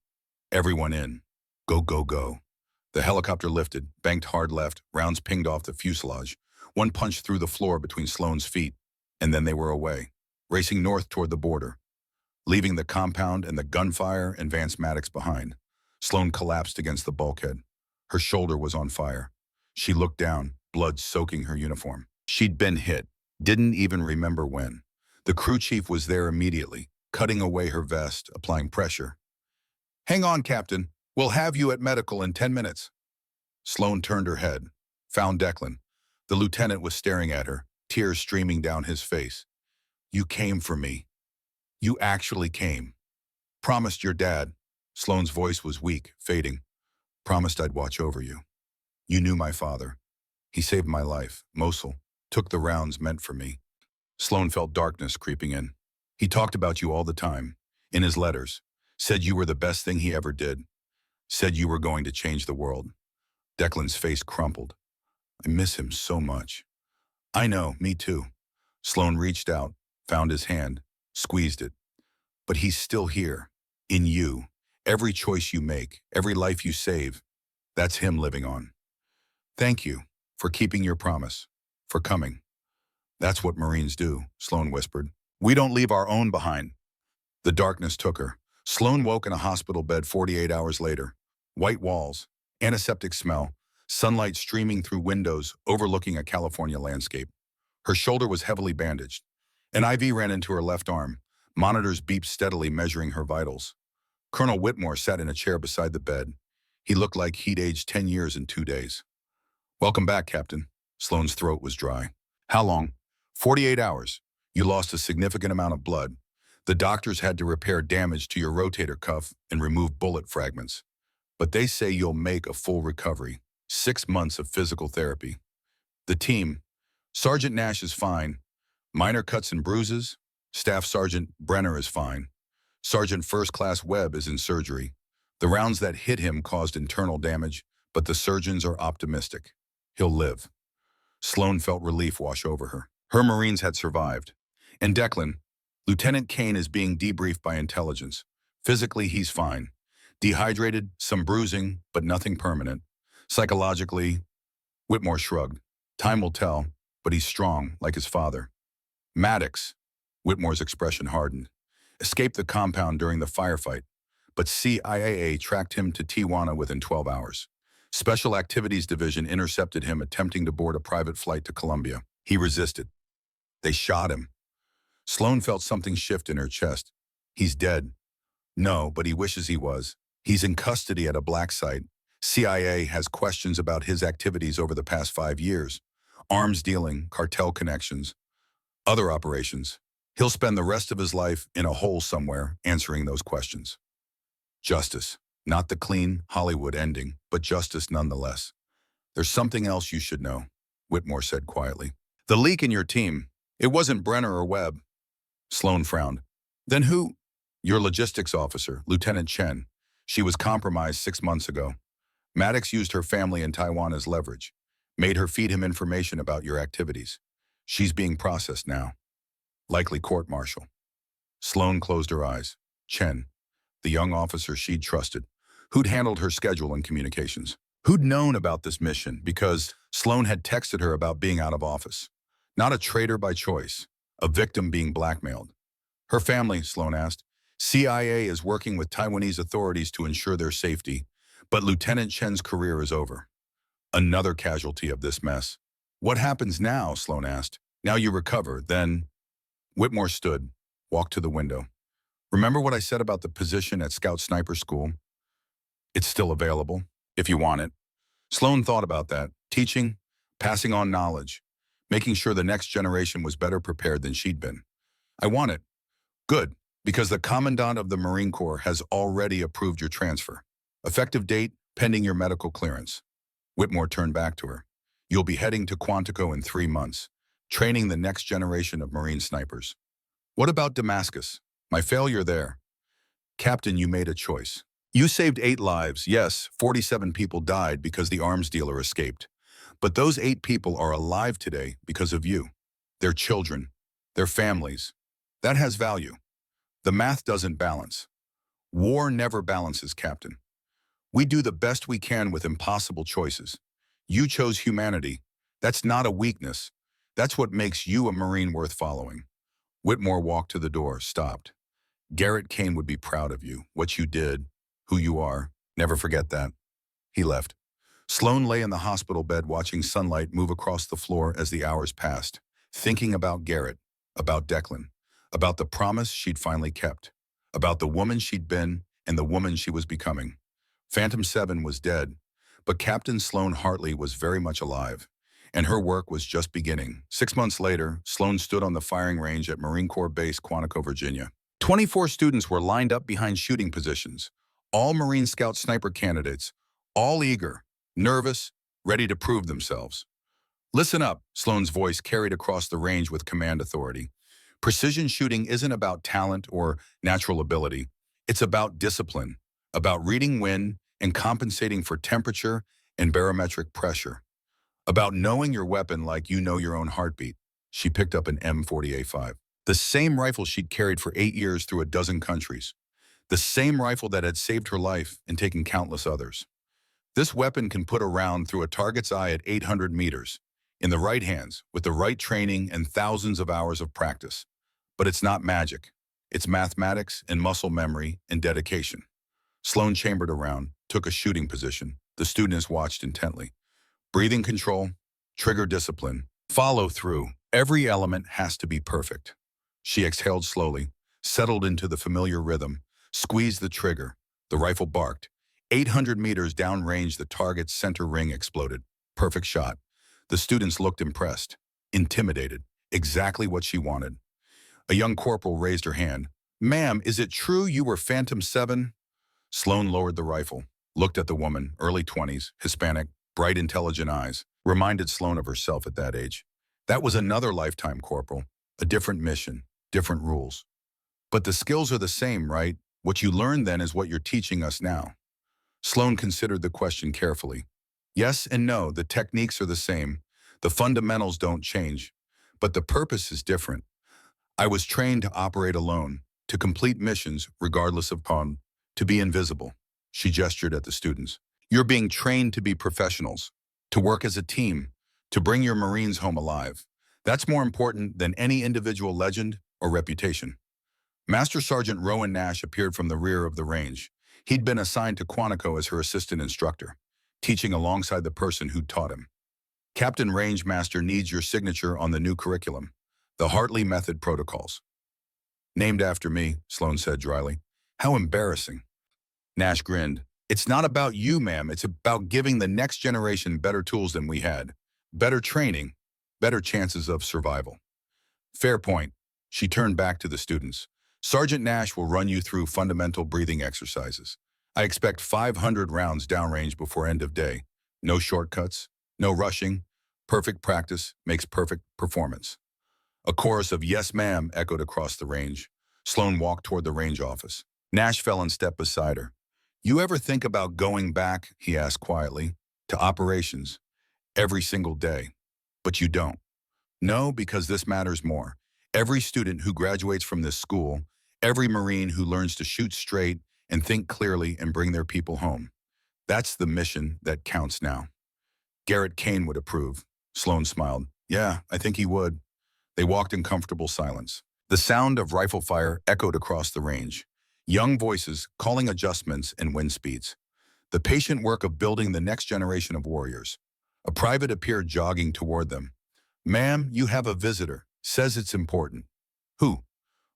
Everyone in. Go, go, go. The helicopter lifted, banked hard left, rounds pinged off the fuselage. One punched through the floor between Sloan's feet, and then they were away, racing north toward the border. Leaving the compound and the gunfire and Vance Maddox behind, Sloan collapsed against the bulkhead. Her shoulder was on fire. She looked down, blood soaking her uniform. She'd been hit, didn't even remember when. The crew chief was there immediately, cutting away her vest, applying pressure. Hang on, Captain. We'll have you at medical in 10 minutes. Sloan turned her head, found Declan. The lieutenant was staring at her, tears streaming down his face. You came for me. You actually came. Promised your dad. Sloan's voice was weak, fading. Promised I'd watch over you. You knew my father. He saved my life. Mosul took the rounds meant for me. Sloan felt darkness creeping in. He talked about you all the time, in his letters. Said you were the best thing he ever did. Said you were going to change the world. Declan's face crumpled. I miss him so much. I know, me too. Sloan reached out, found his hand, squeezed it. But he's still here, in you. Every choice you make, every life you save, that's him living on. Thank you for keeping your promise, for coming. That's what Marines do, Sloan whispered. We don't leave our own behind. The darkness took her. Sloan woke in a hospital bed 48 hours later. White walls, antiseptic smell, sunlight streaming through windows overlooking a California landscape. Her shoulder was heavily bandaged. An IV ran into her left arm. Monitors beeped steadily, measuring her vitals. Colonel Whitmore sat in a chair beside the bed. He looked like he'd aged 10 years in 2 days. Welcome back, Captain. Sloan's throat was dry. How long? 48 hours. You lost a significant amount of blood. The doctors had to repair damage to your rotator cuff and remove bullet fragments. But they say you'll make a full recovery. 6 months of physical therapy. The team. Sergeant Nash is fine. Minor cuts and bruises. Staff Sergeant Brenner is fine. Sergeant First Class Webb is in surgery. The rounds that hit him caused internal damage, but the surgeons are optimistic. He'll live. Sloan felt relief wash over her. Her Marines had survived. And Declan, Lieutenant Kane is being debriefed by intelligence. Physically, he's fine. Dehydrated, some bruising, but nothing permanent. Psychologically, Whitmore shrugged. Time will tell, but he's strong, like his father. Maddox, Whitmore's expression hardened, escaped the compound during the firefight, but CIA tracked him to Tijuana within 12 hours. Special Activities Division intercepted him attempting to board a private flight to Colombia. He resisted. They shot him. Sloan felt something shift in her chest. He's dead. No, but he wishes he was. He's in custody at a black site. CIA has questions about his activities over the past 5 years. Arms dealing, cartel connections, other operations. He'll spend the rest of his life in a hole somewhere answering those questions. Justice. Not the clean Hollywood ending, but justice nonetheless. There's something else you should know, Whitmore said quietly. The leak in your team. It wasn't Brenner or Webb. Sloan frowned. Then who? Your logistics officer, Lieutenant Chen. She was compromised 6 months ago. Maddox used her family in Taiwan as leverage, made her feed him information about your activities. She's being processed now. Likely court-martial. Sloan closed her eyes. Chen, the young officer she'd trusted, who'd handled her schedule and communications, who'd known about this mission because Sloan had texted her about being out of office. Not a traitor by choice, a victim being blackmailed. Her family, Sloan asked. CIA is working with Taiwanese authorities to ensure their safety, but Lieutenant Chen's career is over. Another casualty of this mess. What happens now? Sloan asked. Now you recover, then... Whitmore stood, walked to the window. Remember what I said about the position at Scout Sniper School? It's still available, if you want it. Sloan thought about that. Teaching, passing on knowledge, making sure the next generation was better prepared than she'd been. I want it. Good, because the Commandant of the Marine Corps has already approved your transfer. Effective date, pending your medical clearance. Whitmore turned back to her. You'll be heading to Quantico in 3 months, training the next generation of Marine snipers. What about Damascus? My failure there. Captain, you made a choice. You saved 8 lives. Yes, 47 people died because the arms dealer escaped. But those 8 people are alive today because of you. They're children. their families. That has value. The math doesn't balance. War never balances, Captain. We do the best we can with impossible choices. You chose humanity. That's not a weakness. That's what makes you a Marine worth following. Whitmore walked to the door, stopped. Garrett Kane would be proud of you, what you did, who you are. Never forget that. He left. Sloan lay in the hospital bed watching sunlight move across the floor as the hours passed, thinking about Garrett, about Declan, about the promise she'd finally kept, about the woman she'd been and the woman she was becoming. Phantom 7 was dead, but Captain Sloan Hartley was very much alive, and her work was just beginning. 6 months later, Sloan stood on the firing range at Marine Corps Base Quantico, Virginia. 24 students were lined up behind shooting positions, all Marine Scout sniper candidates, all eager, nervous, ready to prove themselves. Listen up, Sloan's voice carried across the range with command authority. Precision shooting isn't about talent or natural ability. It's about discipline, about reading wind and compensating for temperature and barometric pressure, about knowing your weapon like you know your own heartbeat. She picked up an M40A5, the same rifle she'd carried for 8 years through a dozen countries, the same rifle that had saved her life and taken countless others. This weapon can put a round through a target's eye at 800 meters, in the right hands, with the right training and thousands of hours of practice. But it's not magic. It's mathematics and muscle memory and dedication. Sloan chambered a round, took a shooting position. The students watched intently. Breathing control, trigger discipline, follow through. Every element has to be perfect. She exhaled slowly, settled into the familiar rhythm, squeezed the trigger. The rifle barked. 800 meters downrange, the target's center ring exploded. Perfect shot. The students looked impressed, intimidated, exactly what she wanted. A young corporal raised her hand. "Ma'am, is it true you were Phantom 7? Sloan lowered the rifle, looked at the woman, early 20s, Hispanic, bright, intelligent eyes, reminded Sloan of herself at that age. That was another lifetime, Corporal. A different mission, different rules. But the skills are the same, right? What you learned then is what you're teaching us now. Sloan considered the question carefully. Yes and no, the techniques are the same. The fundamentals don't change. But the purpose is different. I was trained to operate alone, to complete missions regardless of pawn, to be invisible. She gestured at the students. You're being trained to be professionals, to work as a team, to bring your Marines home alive. That's more important than any individual legend or reputation. Master Sergeant Rowan Nash appeared from the rear of the range. He'd been assigned to Quantico as her assistant instructor, teaching alongside the person who taught him. Captain Range Master needs your signature on the new curriculum, the Hartley Method Protocols. Named after me, Sloan said dryly. How embarrassing. Nash grinned. It's not about you, ma'am. It's about giving the next generation better tools than we had. Better training, better chances of survival. Fair point. She turned back to the students. Sergeant Nash will run you through fundamental breathing exercises. I expect 500 rounds downrange before end of day. No shortcuts, no rushing. Perfect practice makes perfect performance. A chorus of "Yes, ma'am" echoed across the range. Sloan walked toward the range office. Nash fell in step beside her. You ever think about going back, he asked quietly, to operations every single day? But you don't. No, because this matters more. Every student who graduates from this school, every Marine who learns to shoot straight and think clearly and bring their people home. That's the mission that counts now. Garrett Kane would approve. Sloan smiled. Yeah, I think he would. They walked in comfortable silence. The sound of rifle fire echoed across the range. Young voices calling adjustments and wind speeds. The patient work of building the next generation of warriors. A private appeared jogging toward them. Ma'am, you have a visitor. Says it's important. Who?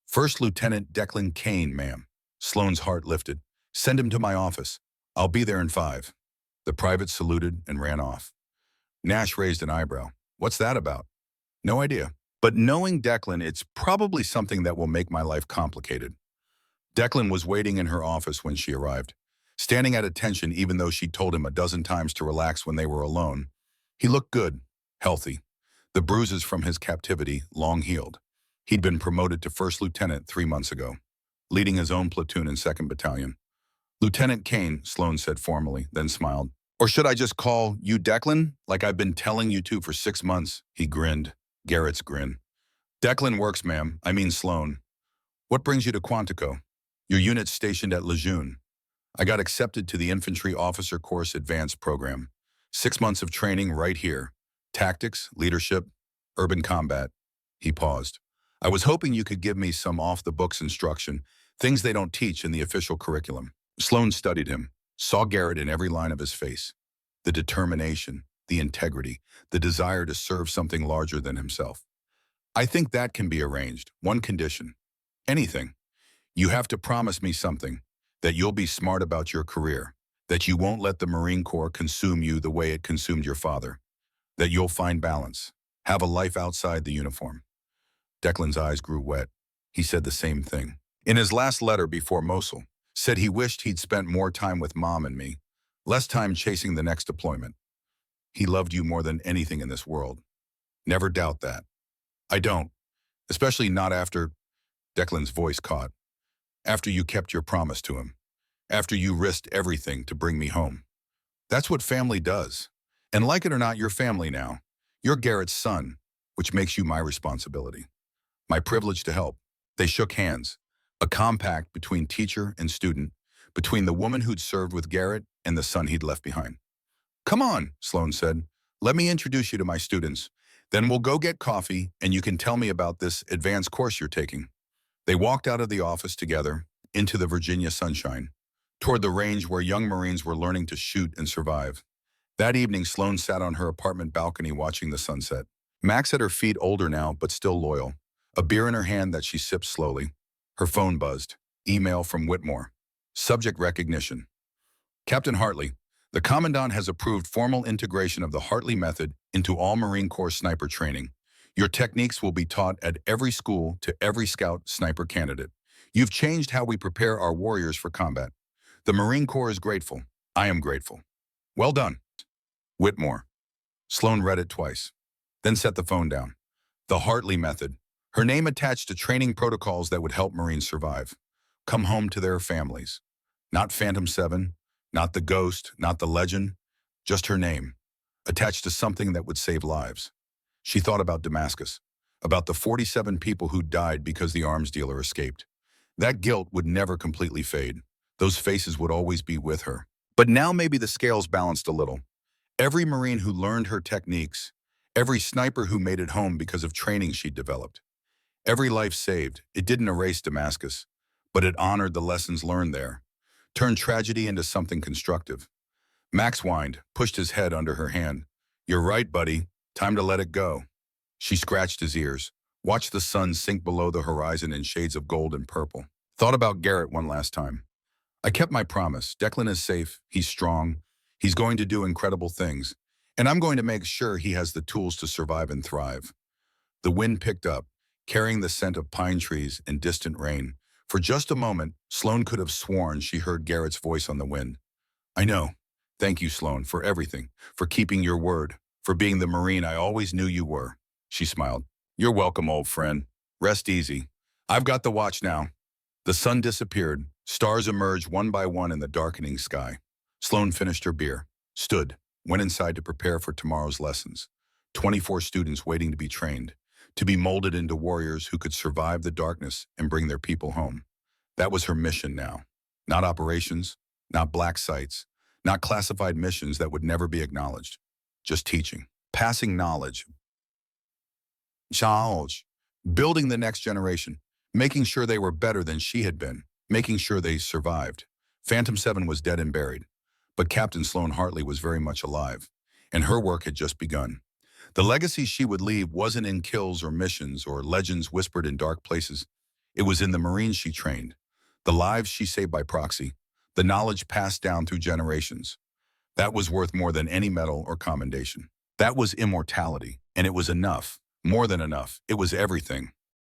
First Lieutenant Declan Kane, ma'am. Sloan's heart lifted. Send him to my office. I'll be there in 5. The private saluted and ran off. Nash raised an eyebrow. What's that about? No idea. But knowing Declan, it's probably something that will make my life complicated. Declan was waiting in her office when she arrived, standing at attention even though she'd told him a dozen times to relax when they were alone. He looked good, healthy. The bruises from his captivity long healed. He'd been promoted to first lieutenant 3 months ago, leading his own platoon in 2nd Battalion. Lieutenant Kane, Sloan said formally, then smiled. Or should I just call you Declan, like I've been telling you to for 6 months? He grinned. Garrett's grin. Declan works, ma'am. I mean Sloan. What brings you to Quantico? Your unit's stationed at Lejeune. I got accepted to the Infantry Officer Course Advanced program. 6 months of training right here. Tactics, leadership, urban combat. He paused. I was hoping you could give me some off-the-books instruction, things they don't teach in the official curriculum. Sloan studied him, saw Garrett in every line of his face. The determination, the integrity, the desire to serve something larger than himself. I think that can be arranged. One condition. Anything. You have to promise me something, that you'll be smart about your career, that you won't let the Marine Corps consume you the way it consumed your father, that you'll find balance, have a life outside the uniform. Declan's eyes grew wet. He said the same thing. In his last letter before Mosul, said he wished he'd spent more time with Mom and me, less time chasing the next deployment. He loved you more than anything in this world. Never doubt that. I don't, especially not after, Declan's voice caught, after you kept your promise to him, after you risked everything to bring me home. That's what family does. And like it or not, you're family now. You're Garrett's son, which makes you my responsibility. My privilege to help. They shook hands, a compact between teacher and student, between the woman who'd served with Garrett and the son he'd left behind. Come on, Sloan said. Let me introduce you to my students. Then we'll go get coffee and you can tell me about this advanced course you're taking. They walked out of the office together, into the Virginia sunshine, toward the range where young Marines were learning to shoot and survive. That evening, Sloan sat on her apartment balcony watching the sunset. Max at her feet, older now, but still loyal. A beer in her hand that she sipped slowly. Her phone buzzed. Email from Whitmore. Subject recognition. Captain Hartley, the Commandant has approved formal integration of the Hartley method into all Marine Corps sniper training. Your techniques will be taught at every school to every scout sniper candidate. You've changed how we prepare our warriors for combat. The Marine Corps is grateful. I am grateful. Well done. Whitmore. Sloan read it twice, then set the phone down. The Hartley method. Her name attached to training protocols that would help Marines survive. Come home to their families. Not Phantom 7, not the ghost, not the legend, just her name, attached to something that would save lives. She thought about Damascus, about the 47 people who died because the arms dealer escaped. That guilt would never completely fade. Those faces would always be with her. But now maybe the scales balanced a little. Every Marine who learned her techniques, every sniper who made it home because of training she'd developed, every life saved, it didn't erase Damascus, but it honored the lessons learned there, turned tragedy into something constructive. Max whined, pushed his head under her hand. You're right, buddy. Time to let it go. She scratched his ears, watched the sun sink below the horizon in shades of gold and purple. Thought about Garrett one last time. I kept my promise. Declan is safe. He's strong. He's going to do incredible things. And I'm going to make sure he has the tools to survive and thrive. The wind picked up, carrying the scent of pine trees and distant rain. For just a moment, Sloan could have sworn she heard Garrett's voice on the wind. I know. Thank you, Sloan, for everything, for keeping your word, for being the Marine I always knew you were. She smiled. You're welcome, old friend. Rest easy. I've got the watch now. The sun disappeared. Stars emerged one by one in the darkening sky. Sloan finished her beer, stood, went inside to prepare for tomorrow's lessons. 24 students waiting to be trained, to be molded into warriors who could survive the darkness and bring their people home. That was her mission now. Not operations, not black sites, not classified missions that would never be acknowledged. Just teaching, passing knowledge, building the next generation, making sure they were better than she had been, making sure they survived. Phantom 7 was dead and buried, but Captain Sloan Hartley was very much alive, and her work had just begun. The legacy she would leave wasn't in kills or missions or legends whispered in dark places. It was in the Marines she trained, the lives she saved by proxy, the knowledge passed down through generations. That was worth more than any medal or commendation. That was immortality, and it was enough, more than enough. It was everything.